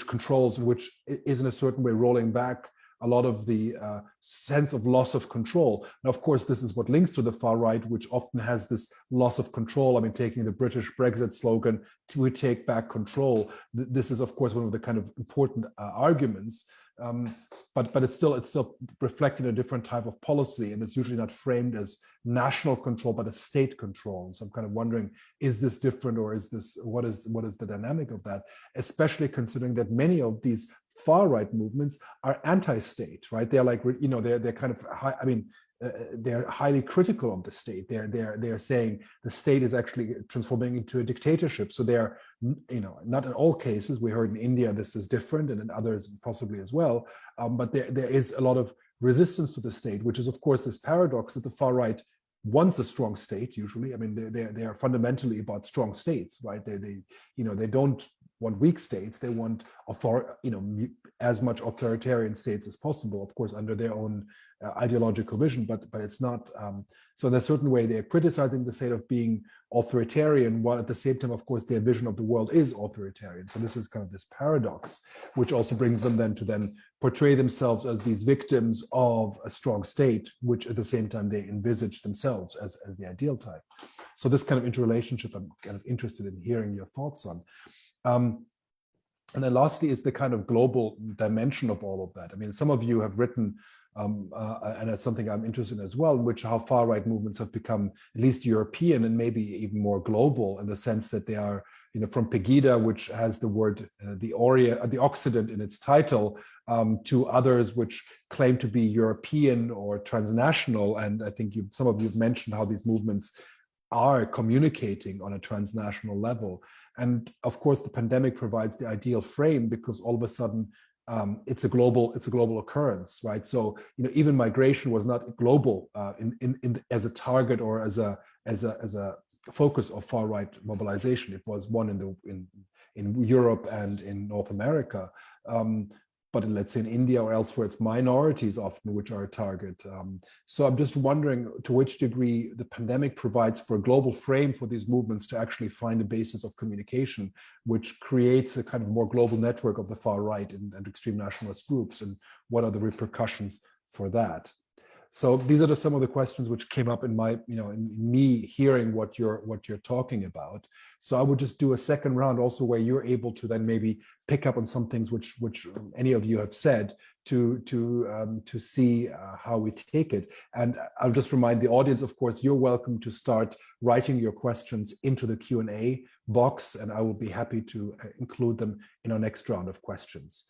controls and which is in a certain way rolling back a lot of the sense of loss of control. Now, of course, this is what links to the far right, which often has this loss of control. I mean, taking the British Brexit slogan, "We take back control." This is, of course, one of the kind of important arguments. But it's still reflecting a different type of policy, and it's usually not framed as national control, but as state control. So I'm kind of wondering, is this different, or is this what is the dynamic of that? Especially considering that many of these far right movements are anti-state, right? They're like, they're kind of they're highly critical of the state. They're saying the state is actually transforming into a dictatorship. So they're, not in all cases. We heard in India this is different, and in others possibly as well. But there is a lot of resistance to the state, which is, of course, this paradox that the far right wants a strong state. Usually, I mean, they are fundamentally about strong states, right? They don't want weak states. They want as much authoritarian states as possible, of course, under their own ideological vision, but it's not. So in a certain way, they're criticizing the state of being authoritarian, while at the same time, of course, their vision of the world is authoritarian. So this is kind of this paradox, which also brings them then to portray themselves as these victims of a strong state, which at the same time they envisage themselves as the ideal type. So this kind of interrelationship, I'm kind of interested in hearing your thoughts on. And then lastly is the kind of global dimension of all of that. I mean, some of you have written, and that's something I'm interested in as well, in which how far-right movements have become at least European and maybe even more global, in the sense that they are, from Pegida, which has the word the Occident in its title, to others which claim to be European or transnational. And I think some of you have mentioned how these movements are communicating on a transnational level. And of course, the pandemic provides the ideal frame, because all of a sudden it's a global occurrence, right? So even migration was not global as a target or as a focus of far right mobilization. It was one in Europe and in North America. But let's say in India or elsewhere, it's minorities often which are a target. So I'm just wondering to which degree the pandemic provides for a global frame for these movements to actually find a basis of communication, which creates a kind of more global network of the far right and extreme nationalist groups, and what are the repercussions for that? So these are just some of the questions which came up in my, in me hearing what you're talking about. So I would just do a second round also, where you're able to then maybe pick up on some things which any of you have said to see how we take it. And I'll just remind the audience, of course, you're welcome to start writing your questions into the Q&A box, and I will be happy to include them in our next round of questions.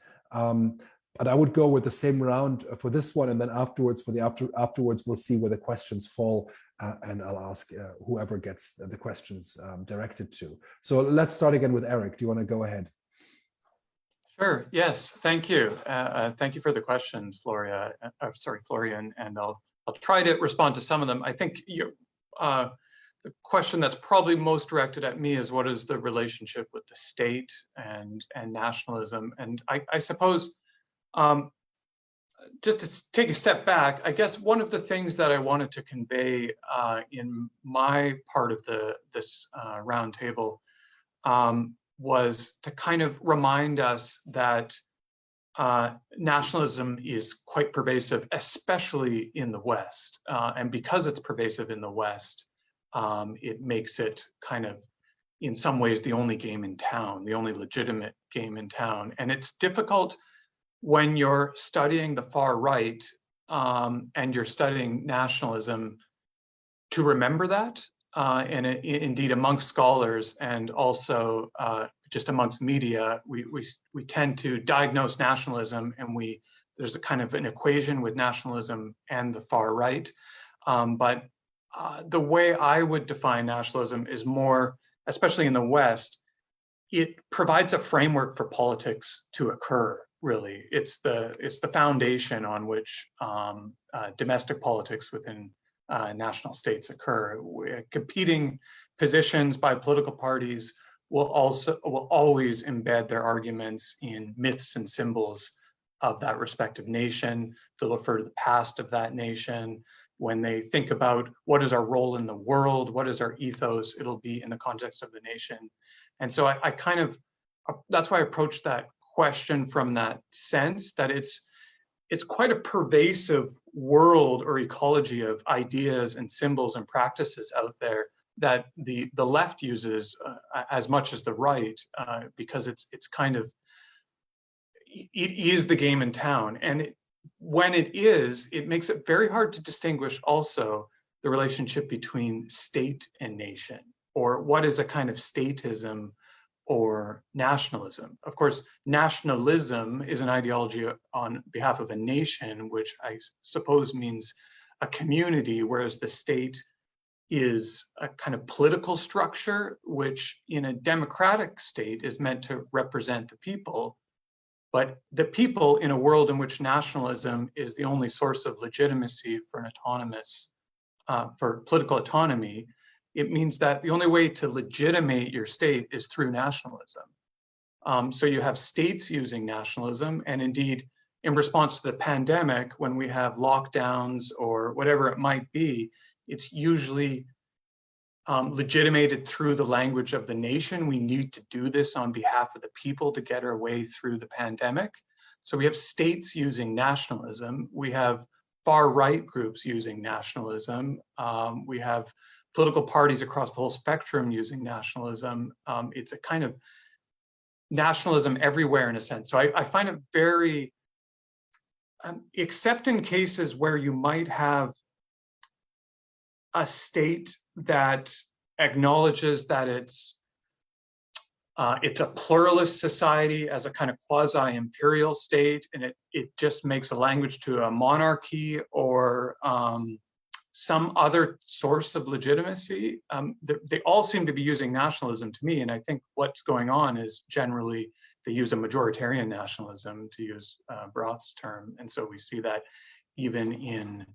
But I would go with the same round for this one, and then afterwards, afterwards, we'll see where the questions fall, and I'll ask whoever gets the questions directed to. So let's start again with Eric. Do you want to go ahead? Sure. Yes. Thank you. Thank you for the questions, Florian, and I'll try to respond to some of them. I think the question that's probably most directed at me is, what is the relationship with the state and nationalism? And I suppose, just to take a step back, I guess one of the things that I wanted to convey in my part of this roundtable was to kind of remind us that nationalism is quite pervasive, especially in the West. And because it's pervasive in the West, it makes it kind of, in some ways, the only game in town, the only legitimate game in town. And it's difficult when you're studying the far right and you're studying nationalism to remember that. And indeed, amongst scholars and also just amongst media, we tend to diagnose nationalism, and there's a kind of an equation with nationalism and the far right. But the way I would define nationalism is more, especially in the West, it provides a framework for politics to occur. Really, it's the foundation on which domestic politics within national states occur. Competing positions by political parties will always embed their arguments in myths and symbols of that respective nation. They'll refer to the past of that nation. When they think about what is our role in the world, what is our ethos, it'll be in the context of the nation. And so I kind of, that's why I approach that question from that sense, that it's quite a pervasive world or ecology of ideas and symbols and practices out there that the left uses as much as the right, because it's kind of, it is the game in town. And when it is, it makes it very hard to distinguish also the relationship between state and nation, or what is a kind of statism or nationalism. Of course, nationalism is an ideology on behalf of a nation, which I suppose means a community, whereas the state is a kind of political structure, which in a democratic state is meant to represent the people. But the people, in a world in which nationalism is the only source of legitimacy for an autonomous, for political autonomy, it means that the only way to legitimate your state is through nationalism. So you have states using nationalism, and indeed, in response to the pandemic, when we have lockdowns or whatever it might be, it's usually legitimated through the language of the nation. We need to do this on behalf of the people to get our way through the pandemic. So we have states using nationalism. We have far right groups using nationalism. We have political parties across the whole spectrum using nationalism. It's a kind of nationalism everywhere in a sense. So I find it very, except in cases where you might have a state that acknowledges that it's a pluralist society as a kind of quasi-imperial state, and it just makes a language to a monarchy or some other source of legitimacy. They all seem to be using nationalism to me, and I think what's going on is generally they use a majoritarian nationalism, to use Broth's term, and so we see that even in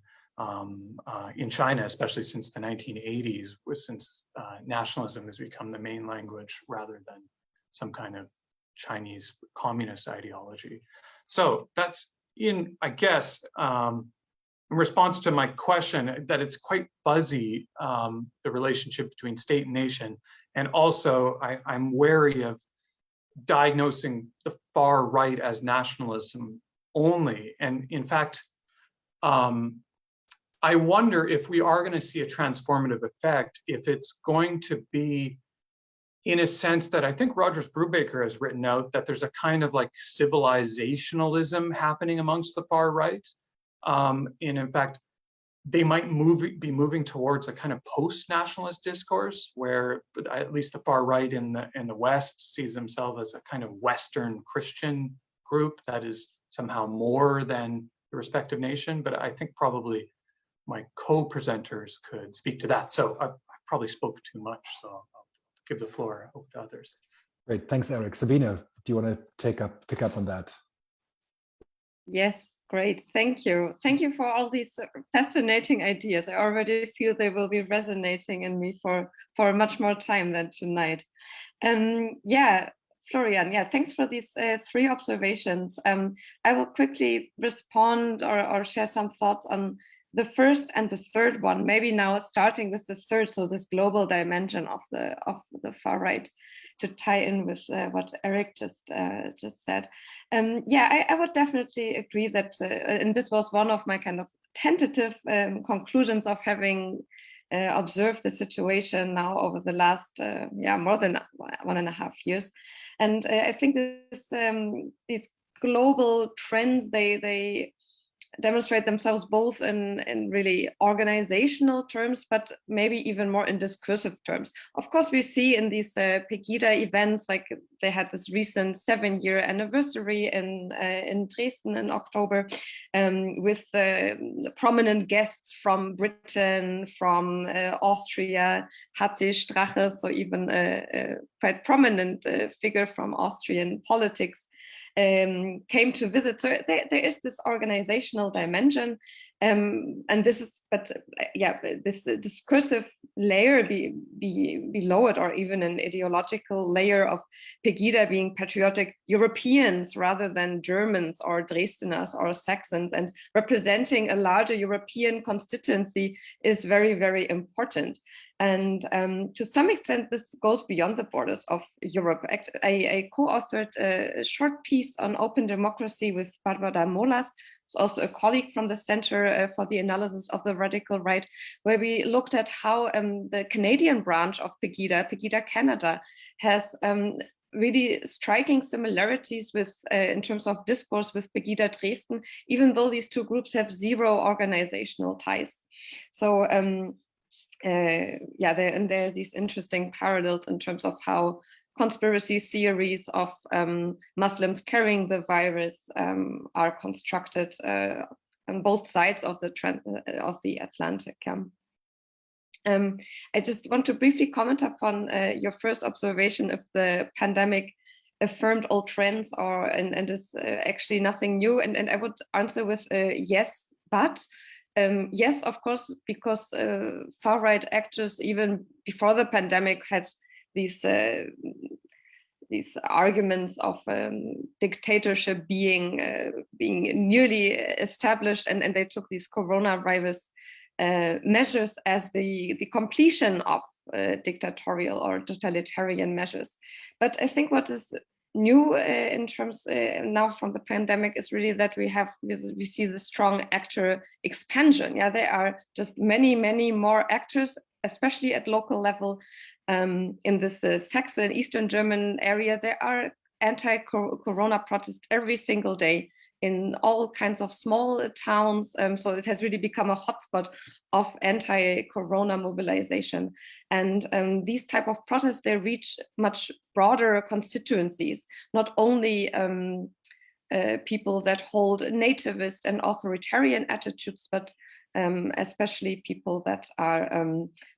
China, especially since the 1980s, since nationalism has become the main language rather than some kind of Chinese communist ideology. So that's I guess, in response to my question, that it's quite fuzzy, the relationship between state and nation. And also, I'm wary of diagnosing the far right as nationalism only. And in fact, I wonder if we are going to see a transformative effect, if it's going to be in a sense that I think Rogers Brubaker has written out, that there's a kind of like civilizationalism happening amongst the far right. And in fact, they might be moving towards a kind of post-nationalist discourse where at least the far right in the West sees themselves as a kind of Western Christian group that is somehow more than the respective nation. But I think probably my co-presenters could speak to that. So I probably spoke too much, so I'll give the floor over to others. Great, thanks, Eric. Sabine, do you want to pick up on that? Yes, great, thank you. Thank you for all these fascinating ideas. I already feel they will be resonating in me for much more time than tonight. Yeah, Florian, yeah, thanks for these three observations. I will quickly respond or share some thoughts on the first and the third one, maybe now starting with the third, so this global dimension of the far right, to tie in with what Eric just said. Yeah, I would definitely agree that, and this was one of my kind of tentative conclusions of having observed the situation now over the last more than 1.5 years. And I think these global trends, they demonstrate themselves both in really organizational terms, but maybe even more in discursive terms. Of course, we see in these Pegida events, like they had this recent 7-year anniversary in Dresden in October, with prominent guests from Britain, from Austria, HC Strache, so even a quite prominent figure from Austrian politics, came to visit. So there is this organizational dimension, and this is, but this discursive layer below it, or even an ideological layer of Pegida being patriotic Europeans rather than Germans or Dresdeners or Saxons, and representing a larger European constituency is very, very important. And to some extent, this goes beyond the borders of Europe. I co-authored a short piece on open democracy with Barbara Molas, who's also a colleague from the Center for the Analysis of the Radical Right, where we looked at how the Canadian branch of Pegida Canada, has really striking similarities with, in terms of discourse, with Pegida Dresden, even though these two groups have zero organizational ties. So there are these interesting parallels in terms of how conspiracy theories of Muslims carrying the virus are constructed on both sides of the Atlantic. I just want to briefly comment upon your first observation of the pandemic affirmed old trends, and is actually nothing new. And I would answer with yes, but. Yes, of course, because far-right actors, even before the pandemic, had these arguments of dictatorship being nearly established, and they took these coronavirus measures as the completion of dictatorial or totalitarian measures. But I think what is new in terms now from the pandemic is really that we see the strong actor expansion. Yeah, there are just many more actors, especially at local level. In this Saxon, Eastern German area, there are anti-corona protests every single day in all kinds of small towns. So it has really become a hotspot of anti-corona mobilization. And these type of protests, they reach much broader constituencies, not only people that hold nativist and authoritarian attitudes, but especially people that are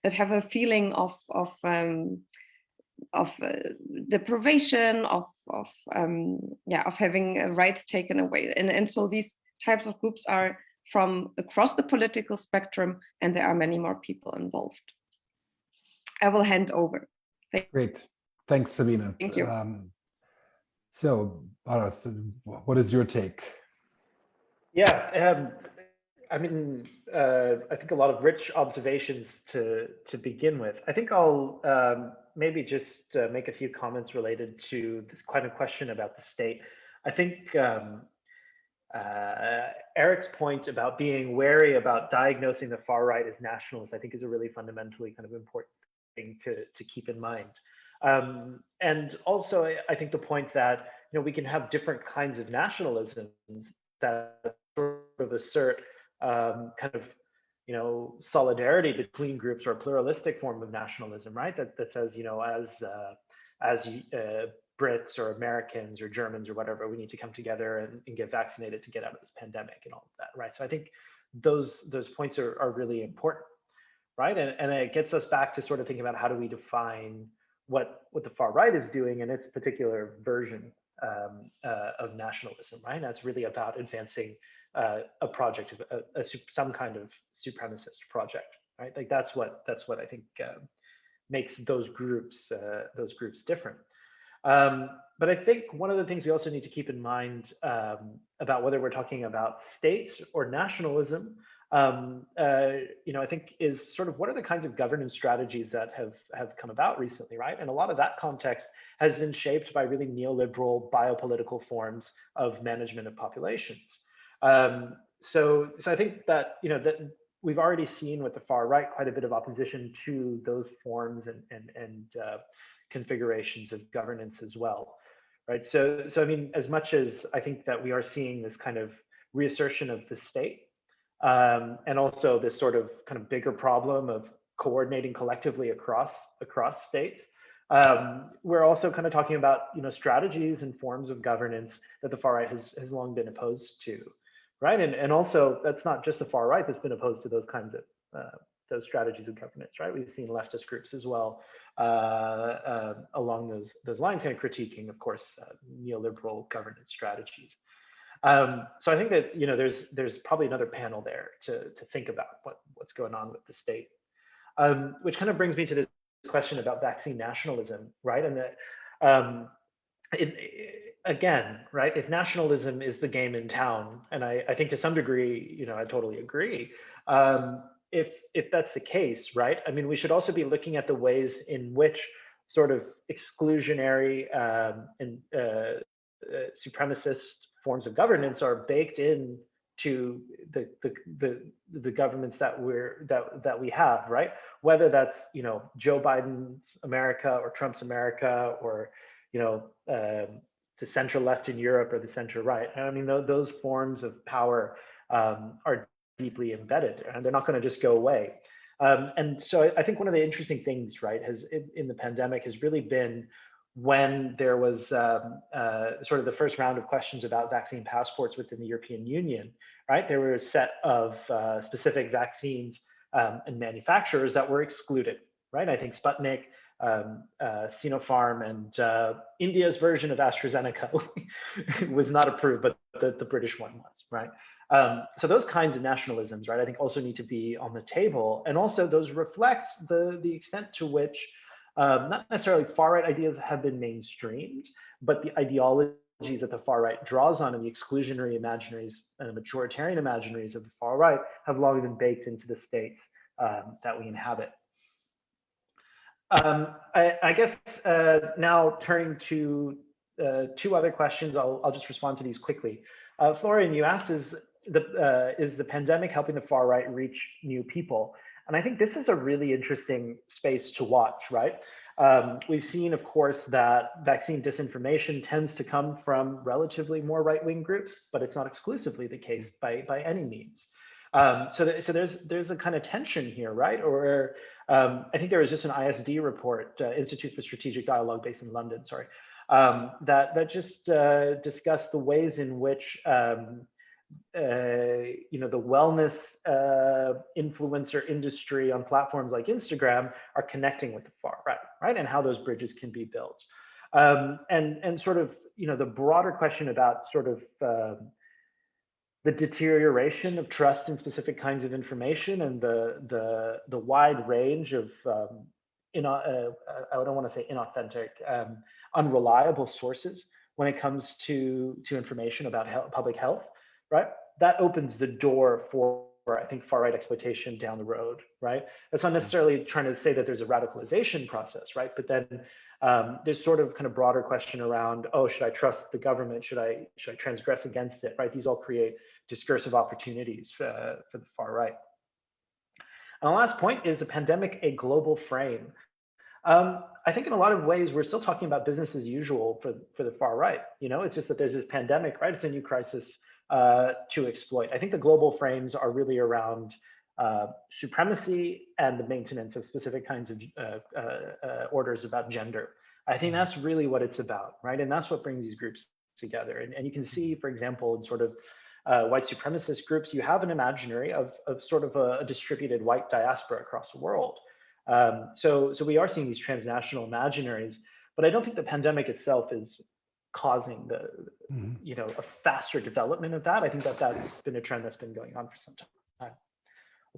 that have a feeling of deprivation, of having rights taken away, and so these types of groups are from across the political spectrum, and there are many more people involved. I will hand over. Great, thanks, Sabine. Thank you. So, Bharath, what is your take? Yeah, I mean, I think a lot of rich observations to begin with. I think I'll maybe just make a few comments related to this kind of question about the state. I think Eric's point about being wary about diagnosing the far right as nationalist, I think, is a really fundamentally kind of important thing to keep in mind. And also, I think the point that we can have different kinds of nationalisms that sort of assert kind of solidarity between groups, or a pluralistic form of nationalism, right? That says as Brits or Americans or Germans or whatever, we need to come together and get vaccinated to get out of this pandemic and all of that, right? So I think those points are really important, right? And it gets us back to sort of thinking about how do we define what the far right is doing in its particular version of nationalism, right? And that's really about advancing a project, some kind of supremacist project, right? Like that's what I think makes those groups different. But I think one of the things we also need to keep in mind about whether we're talking about state or nationalism, I think is sort of what are the kinds of governance strategies that have come about recently, right? And a lot of that context has been shaped by really neoliberal biopolitical forms of management of populations. So I think that we've already seen with the far right quite a bit of opposition to those forms and configurations of governance as well, right? So I mean, as much as I think that we are seeing this kind of reassertion of the state, and also this sort of kind of bigger problem of coordinating collectively across states, we're also kind of talking about, you know, strategies and forms of governance that the far right has long been opposed to, right? And also that's not just the far right that's been opposed to those kinds of those strategies of governance, right? We've seen leftist groups as well along those lines, kind of critiquing, of course, neoliberal governance strategies. So I think that, you know, there's probably another panel there to think about what's going on with the state, which kind of brings me to this question about vaccine nationalism, right? And that again, right, if nationalism is the game in town, and I think to some degree, you know, I totally agree. If that's the case, right, I mean, we should also be looking at the ways in which sort of exclusionary and supremacist forms of governance are baked in to the governments that we have, right? Whether that's, you know, Joe Biden's America or Trump's America, or, you know, the center left in Europe or the center right. I mean, those forms of power are deeply embedded, and they're not going to just go away. And so I think one of the interesting things, right, in the pandemic has really been when there was sort of the first round of questions about vaccine passports within the European Union, right? There were a set of specific vaccines and manufacturers that were excluded, right? I think Sputnik, Sinopharm, and India's version of AstraZeneca was not approved, but the British one was, right? So those kinds of nationalisms, right, I think also need to be on the table, and also those reflect the extent to which not necessarily far right ideas have been mainstreamed, but the ideologies that the far right draws on and the exclusionary imaginaries and the majoritarian imaginaries of the far right have long been baked into the states that we inhabit. I guess now turning to two other questions, I'll just respond to these quickly. Florian, you asked, is the pandemic helping the far right reach new people? And I think this is a really interesting space to watch, right? We've seen, of course, that vaccine disinformation tends to come from relatively more right-wing groups, but it's not exclusively the case by any means. So there's a kind of tension here, right? Or I think there was just an ISD report, Institute for Strategic Dialogue, based in London, sorry, that just discussed the ways in which you know, the wellness influencer industry on platforms like Instagram are connecting with the far right, right? And how those bridges can be built. And sort of, you know, the broader question about sort of the deterioration of trust in specific kinds of information and the wide range of I don't want to say inauthentic, unreliable sources when it comes to information about public health, right? That opens the door for, I think, far right exploitation down the road, right? That's not necessarily trying to say that there's a radicalization process, right? But then there's sort of kind of broader question around, oh, should I trust the government? Should I transgress against it, right? These all create discursive opportunities for the far right. And the last point, is the pandemic a global frame? I think in a lot of ways, we're still talking about business as usual for the far right. You know, it's just that there's this pandemic, right? It's a new crisis to exploit. I think the global frames are really around supremacy and the maintenance of specific kinds of orders about gender. I think that's really what it's about, right? And that's what brings these groups together. And you can see, for example, in sort of white supremacist groups, you have an imaginary of sort of a distributed white diaspora across the world. So we are seeing these transnational imaginaries, but I don't think the pandemic itself is causing the, you know, a faster development of that. I think that's been a trend that's been going on for some time.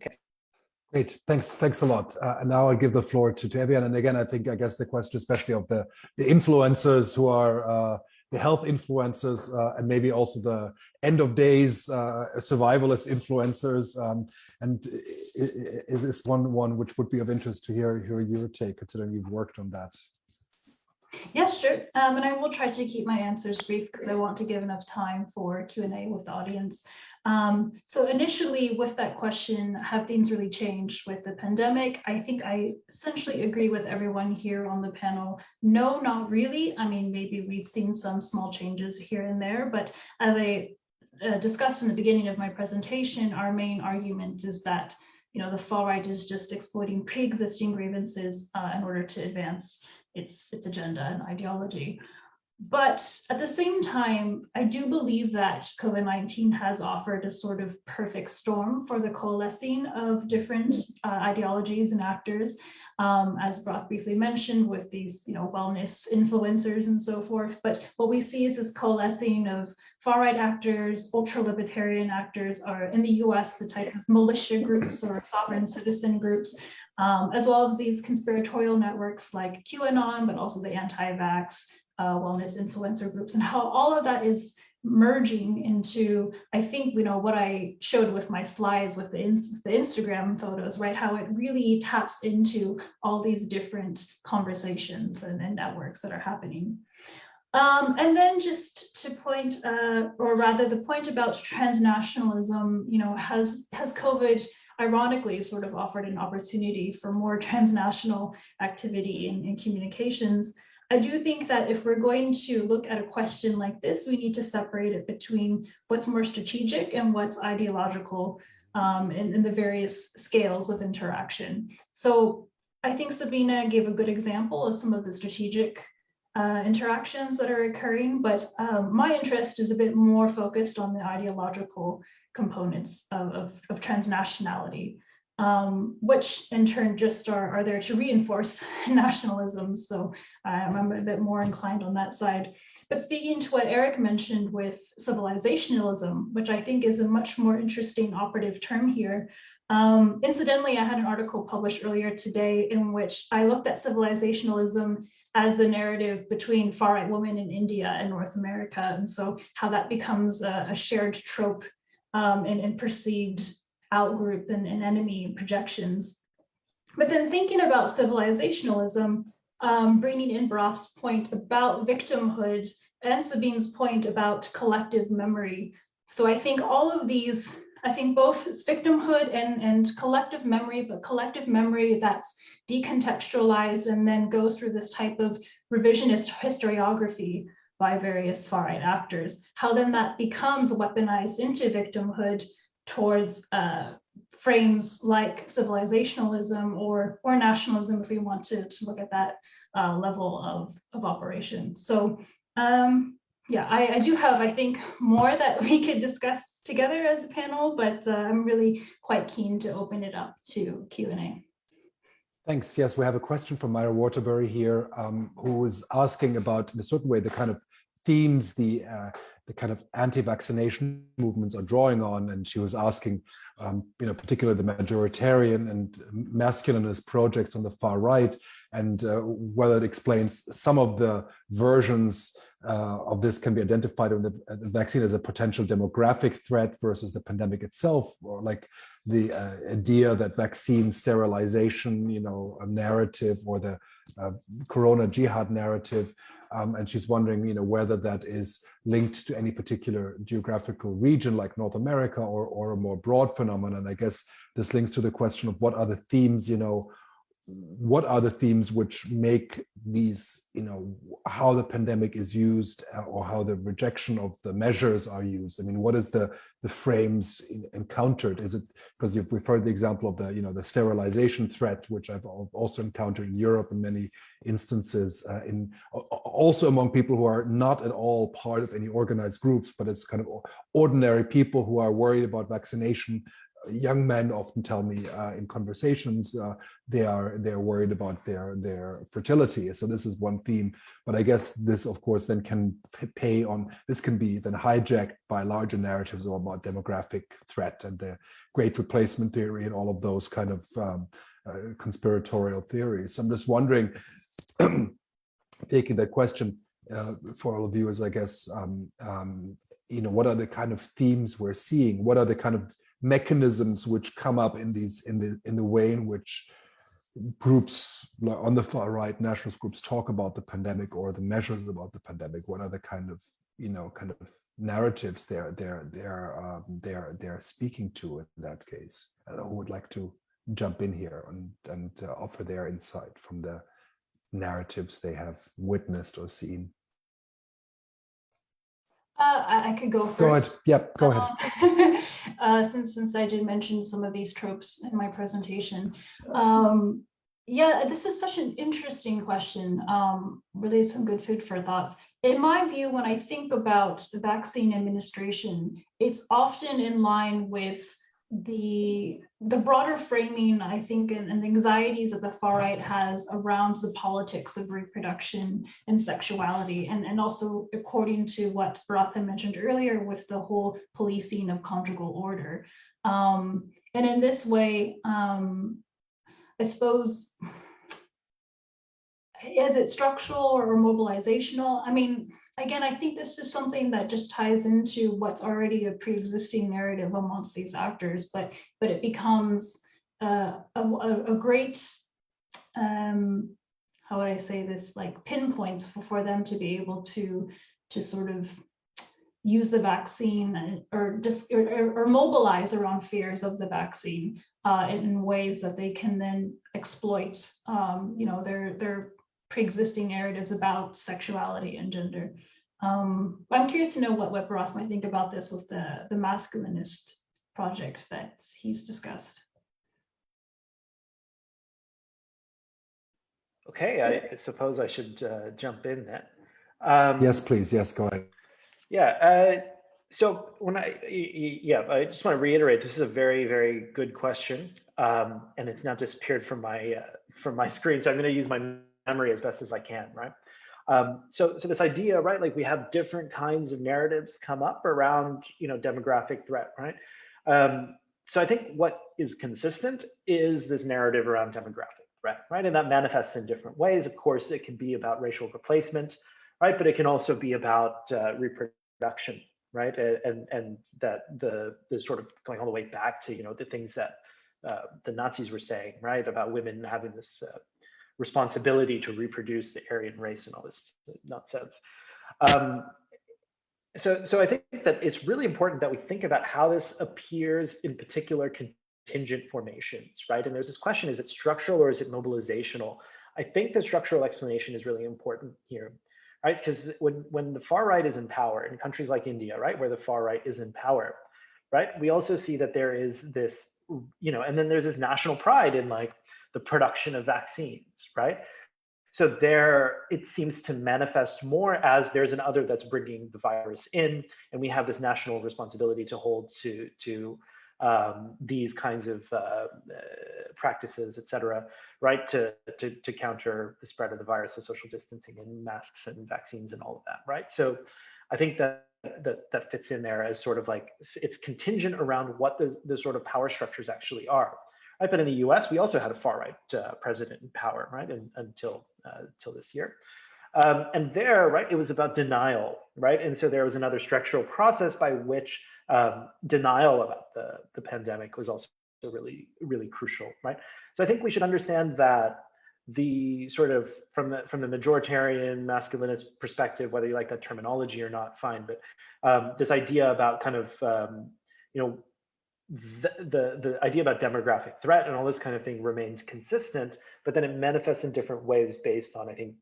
Okay. Great, thanks a lot. And now I'll give the floor to Evian. And again, I guess the question, especially of the influencers who are the health influencers and maybe also the end of days survivalist influencers. And is this one which would be of interest to hear your take, considering you've worked on that? Yeah, sure. And I will try to keep my answers brief because I want to give enough time for Q&A with the audience. So initially with that question, have things really changed with the pandemic? I think I essentially agree with everyone here on the panel. No, not really. I mean, maybe we've seen some small changes here and there, but as I discussed in the beginning of my presentation, our main argument is that the far right is just exploiting pre-existing grievances in order to advance its agenda and ideology. But at the same time, I do believe that COVID-19 has offered a sort of perfect storm for the coalescing of different ideologies and actors, as Broth briefly mentioned, with these wellness influencers and so forth. But what we see is this coalescing of far-right actors, ultra-libertarian actors, are in the US the type of militia groups or sovereign citizen groups, as well as these conspiratorial networks like QAnon, but also the anti-vax, wellness influencer groups, and how all of that is merging into, I think, what I showed with my slides with the Instagram photos, right? How it really taps into all these different conversations and networks that are happening. And then just to point, or rather the point about transnationalism, has COVID ironically sort of offered an opportunity for more transnational activity in communications. I do think that if we're going to look at a question like this, we need to separate it between what's more strategic and what's ideological in the various scales of interaction. So I think Sabina gave a good example of some of the strategic interactions that are occurring, but my interest is a bit more focused on the ideological components of transnationality. Which in turn just are there to reinforce nationalism. So I'm a bit more inclined on that side. But speaking to what Eric mentioned with civilizationalism, which I think is a much more interesting operative term here. Incidentally, I had an article published earlier today in which I looked at civilizationalism as a narrative between far-right women in India and North America. And so how that becomes a shared trope and perceived outgroup and enemy projections. But then thinking about civilizationalism, bringing in Broth's point about victimhood and Sabine's point about collective memory. So I think all of these, I think both victimhood and collective memory, but collective memory that's decontextualized and then goes through this type of revisionist historiography by various far-right actors, how then that becomes weaponized into victimhood towards frames like civilizationalism or nationalism, if we want to look at that level of operation. So yeah, I do have, I think, more that we could discuss together as a panel, but I'm really quite keen to open it up to Q&A. Thanks. Yes, we have a question from Myra Waterbury here, who is asking about, in a certain way, the kind of themes the kind of anti-vaccination movements are drawing on, and she was asking, particularly the majoritarian and masculinist projects on the far right, and whether it explains some of the versions of this can be identified in the vaccine as a potential demographic threat versus the pandemic itself, or like the idea that vaccine sterilization, a narrative, or the corona jihad narrative. And she's wondering, whether that is linked to any particular geographical region like North America or a more broad phenomenon. I guess this links to the question of what are the themes, what are the themes which make these, how the pandemic is used or how the rejection of the measures are used. I mean, what is the frames encountered? Is it because we've heard the example of the sterilization threat, which I've also encountered in Europe in many instances, also among people who are not at all part of any organized groups, but it's kind of ordinary people who are worried about vaccination. Young men often tell me in conversations they're worried about their fertility. So this is one theme, but I guess this, of course, then can this can be then hijacked by larger narratives about demographic threat and the Great Replacement theory and all of those kind of conspiratorial theories. So I'm just wondering, taking that question for all of you, is I guess what are the kind of themes we're seeing? What are the kind of mechanisms which come up in the way in which groups on the far right, nationalist groups, talk about the pandemic or the measures about the pandemic? What are the kind of narratives they're speaking to in that case. Who would like to jump in here and offer their insight from the narratives they have witnessed or seen? I could go first. Go ahead. Yep, go ahead. Since I did mention some of these tropes in my presentation. Yeah, this is such an interesting question. Really some good food for thought. In my view, when I think about the vaccine administration, it's often in line with the broader framing, I think, and the anxieties that the far right has around the politics of reproduction and sexuality, and also according to what Bharatha mentioned earlier with the whole policing of conjugal order. And in this way, I suppose, is it structural or mobilizational? I mean, again, I think this is something that just ties into what's already a pre-existing narrative amongst these actors, but it becomes a great, how would I say this, like pinpoints for them to be able to sort of use the vaccine or mobilize around fears of the vaccine in ways that they can then exploit, their pre-existing narratives about sexuality and gender. I'm curious to know what Bharat might think about this with the masculinist project that he's discussed. Okay, I suppose I should jump in then. Yes, please. Yes, go ahead. Yeah. So I just want to reiterate, this is a very, very good question, and it's now disappeared from my screen. So I'm going to use my memory as best as I can, right? So this idea, right? Like we have different kinds of narratives come up around, demographic threat, right? So I think what is consistent is this narrative around demographic threat, right? And that manifests in different ways. Of course, it can be about racial replacement, right? But it can also be about reproduction, right? And that the sort of going all the way back to the things that the Nazis were saying, right, about women having this responsibility to reproduce the Aryan race and all this nonsense. So I think that it's really important that we think about how this appears in particular contingent formations, right? And there's this question: is it structural or is it mobilizational? I think the structural explanation is really important here, right? Because when the far right is in power in countries like India, right, where the far right is in power, right, we also see that there is this, and then there's this national pride in like the production of vaccines, right? So there, it seems to manifest more as there's an other that's bringing the virus in, and we have this national responsibility to hold to these kinds of practices, et cetera, right, to counter the spread of the virus, so social distancing and masks and vaccines and all of that, right? So I think that fits in there as sort of like, it's contingent around what the sort of power structures actually are. Right, but in the U.S., we also had a far-right president in power, right, until this year. And there, right, it was about denial, right? And so there was another structural process by which denial about the pandemic was also really, really crucial, right? So I think we should understand that the sort of, from the majoritarian masculinist perspective, whether you like that terminology or not, fine, but this idea about kind of, the idea about demographic threat and all this kind of thing remains consistent, but then it manifests in different ways based on, I think,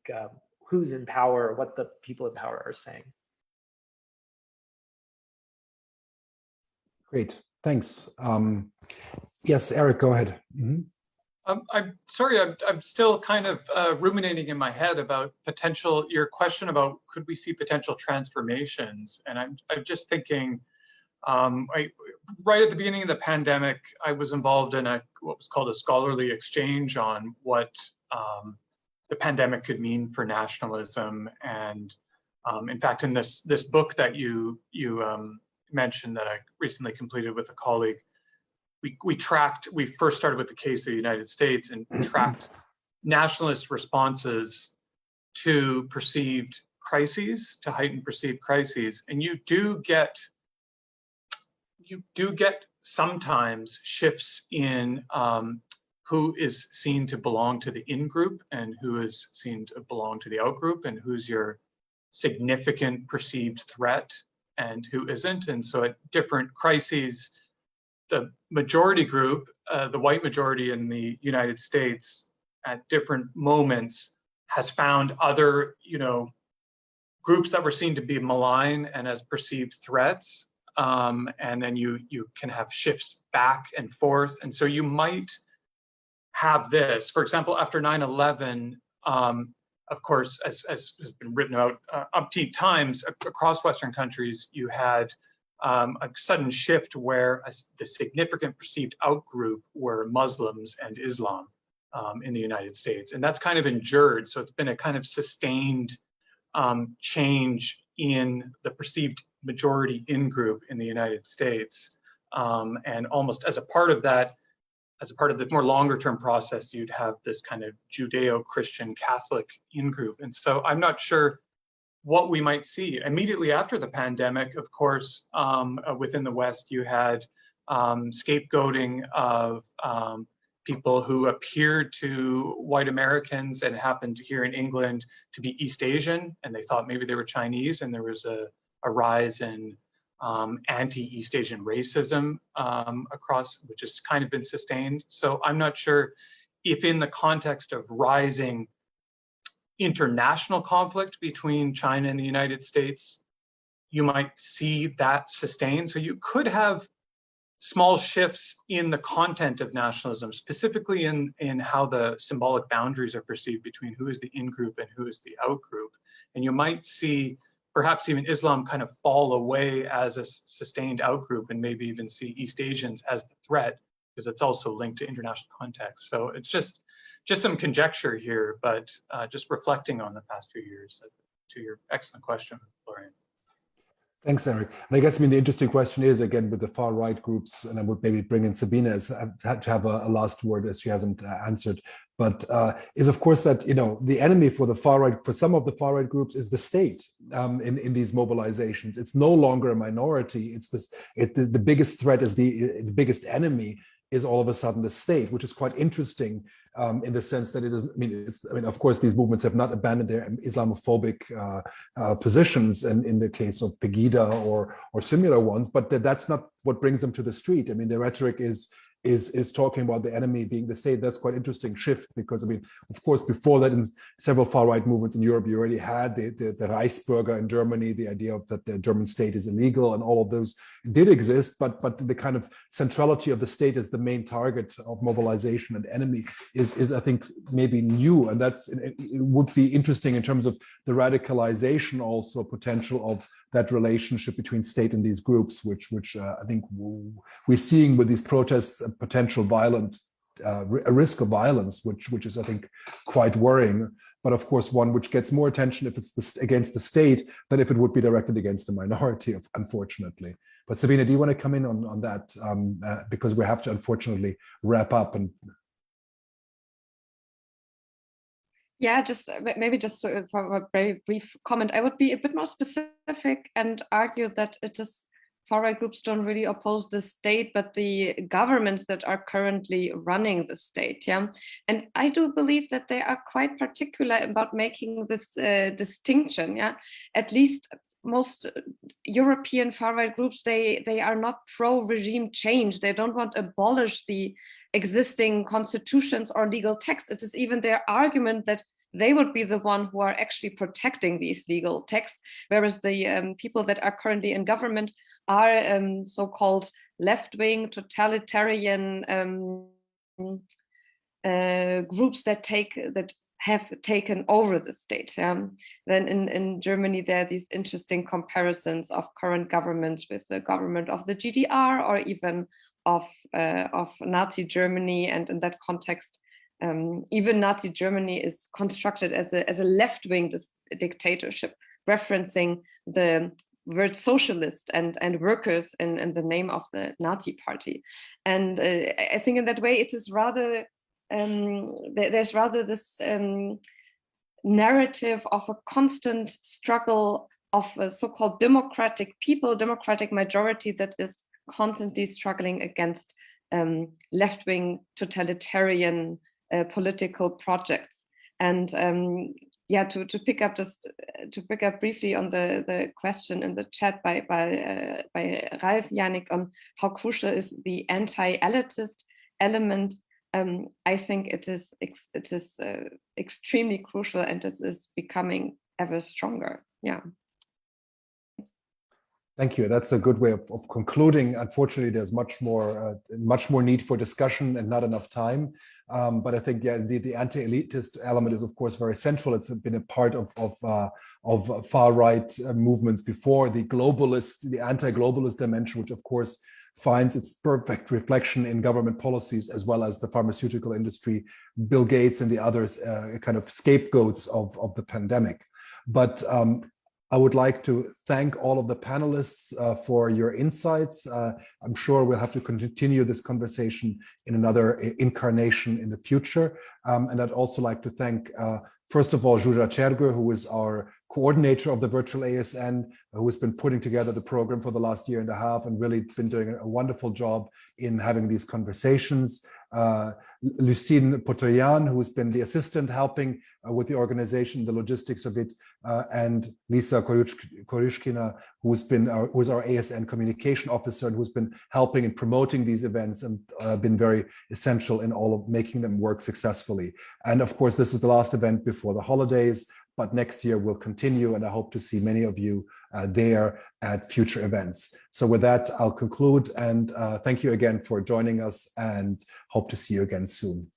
who's in power, what the people in power are saying. Great, thanks. Yes, Eric, go ahead. Mm-hmm. I'm sorry, I'm still kind of ruminating in my head about your question about could we see potential transformations, and I'm just thinking, right at the beginning of the pandemic, I was involved in what was called a scholarly exchange on what the pandemic could mean for nationalism. And in fact, in this book that you mentioned that I recently completed with a colleague, we first started with the case of the United States and tracked nationalist responses to perceived crises, to heightened perceived crises. And you do get sometimes shifts in who is seen to belong to the in-group and who is seen to belong to the out-group, and who's your significant perceived threat and who isn't. And so at different crises, the majority group, the white majority in the United States, at different moments has found other, groups that were seen to be malign and as perceived threats. And then you can have shifts back and forth. And so you might have this, for example, after 9/11, of course, as has been written about umpteen times across Western countries, you had a sudden shift where the significant perceived outgroup were Muslims and Islam in the United States. And that's kind of endured. So it's been a kind of sustained change in the perceived majority in-group in the United States. And almost as a part of that, as a part of the more longer term process, you'd have this kind of Judeo-Christian Catholic in-group. And so I'm not sure what we might see. Immediately after the pandemic, of course, within the West, you had scapegoating of people who appeared to white Americans and happened here in England to be East Asian, and they thought maybe they were Chinese, and there was a rise in anti-East Asian racism across, which has kind of been sustained. So I'm not sure if in the context of rising international conflict between China and the United States, you might see that sustained. So you could have small shifts in the content of nationalism, specifically in how the symbolic boundaries are perceived between who is the in-group and who is the out-group. And you might see perhaps even Islam kind of fall away as a sustained out-group, and maybe even see East Asians as the threat, because it's also linked to international context. So it's just some conjecture here, but just reflecting on the past few years. To your excellent question, Florian. Thanks, Eric. And I guess, the interesting question is, again, with the far right groups, and I would maybe bring in Sabine as had to have a last word, as she hasn't answered, but is of course that, the enemy for the far right, for some of the far right groups, is the state in these mobilizations. It's no longer a minority. It's this, the biggest threat is the biggest enemy is all of a sudden the state, which is quite interesting in the sense that it is, of course, these movements have not abandoned their Islamophobic positions, and in the case of Pegida or similar ones, but that's not what brings them to the street. The rhetoric is talking about the enemy being the state. That's quite interesting shift, because of course, before that, in several far-right movements in Europe, you already had the Reichsbürger in Germany, the idea that the German state is illegal, and all of those did exist, but the kind of centrality of the state as the main target of mobilization and enemy is I think maybe new, and it would be interesting in terms of the radicalization also potential of that relationship between state and these groups, which I think we're seeing with these protests a potential violent, a risk of violence, which is, I think, quite worrying. But of course, one which gets more attention if it's against the state than if it would be directed against a minority, unfortunately. But Sabine, do you want to come in on that? Because we have to, unfortunately, wrap up. And yeah, maybe just for a very brief comment, I would be a bit more specific and argue that it is far-right groups don't really oppose the state, but the governments that are currently running the state. Yeah, and I do believe that they are quite particular about making this distinction. Yeah, at least most European far-right groups, they are not pro-regime change. They don't want to abolish the existing constitutions or legal texts. It is even their argument that they would be the one who are actually protecting these legal texts, whereas the people that are currently in government are so-called left-wing totalitarian groups that have taken over the state. Then in Germany, there are these interesting comparisons of current government with the government of the GDR, or even of Nazi Germany. And in that context, even Nazi Germany is constructed as a left-wing dictatorship, referencing the word socialist and workers in the name of the Nazi party. And I think in that way, it is rather there's rather this narrative of a constant struggle of a so-called democratic people, democratic majority that is constantly struggling against left-wing totalitarian political projects. And yeah, to pick up briefly on the question in the chat by Ralph Yannick on how crucial is the anti-elitist element. I think it is extremely crucial, and it is becoming ever stronger. Yeah. Thank you. That's a good way of concluding. Unfortunately, there's much more need for discussion and not enough time. But I think, yeah, the anti-elitist element is, of course, very central. It's been a part of far-right movements before. The anti-globalist dimension, which of course finds its perfect reflection in government policies as well as the pharmaceutical industry, Bill Gates and the others, kind of scapegoats of the pandemic. But I would like to thank all of the panelists for your insights. I'm sure we'll have to continue this conversation in another incarnation in the future. And I'd also like to thank, first of all, Zsuzsa Csergő, who is our coordinator of the virtual ASN, who has been putting together the program for the last year and a half and really been doing a wonderful job in having these conversations. Lucine Potoyan, who has been the assistant helping with the organization, the logistics of it, and Lisa Koryshkina, who is our ASN communication officer and who's been helping in promoting these events and been very essential in all of making them work successfully. And of course, this is the last event before the holidays, but next year we'll continue, and I hope to see many of you there at future events. So with that, I'll conclude, and thank you again for joining us, and hope to see you again soon.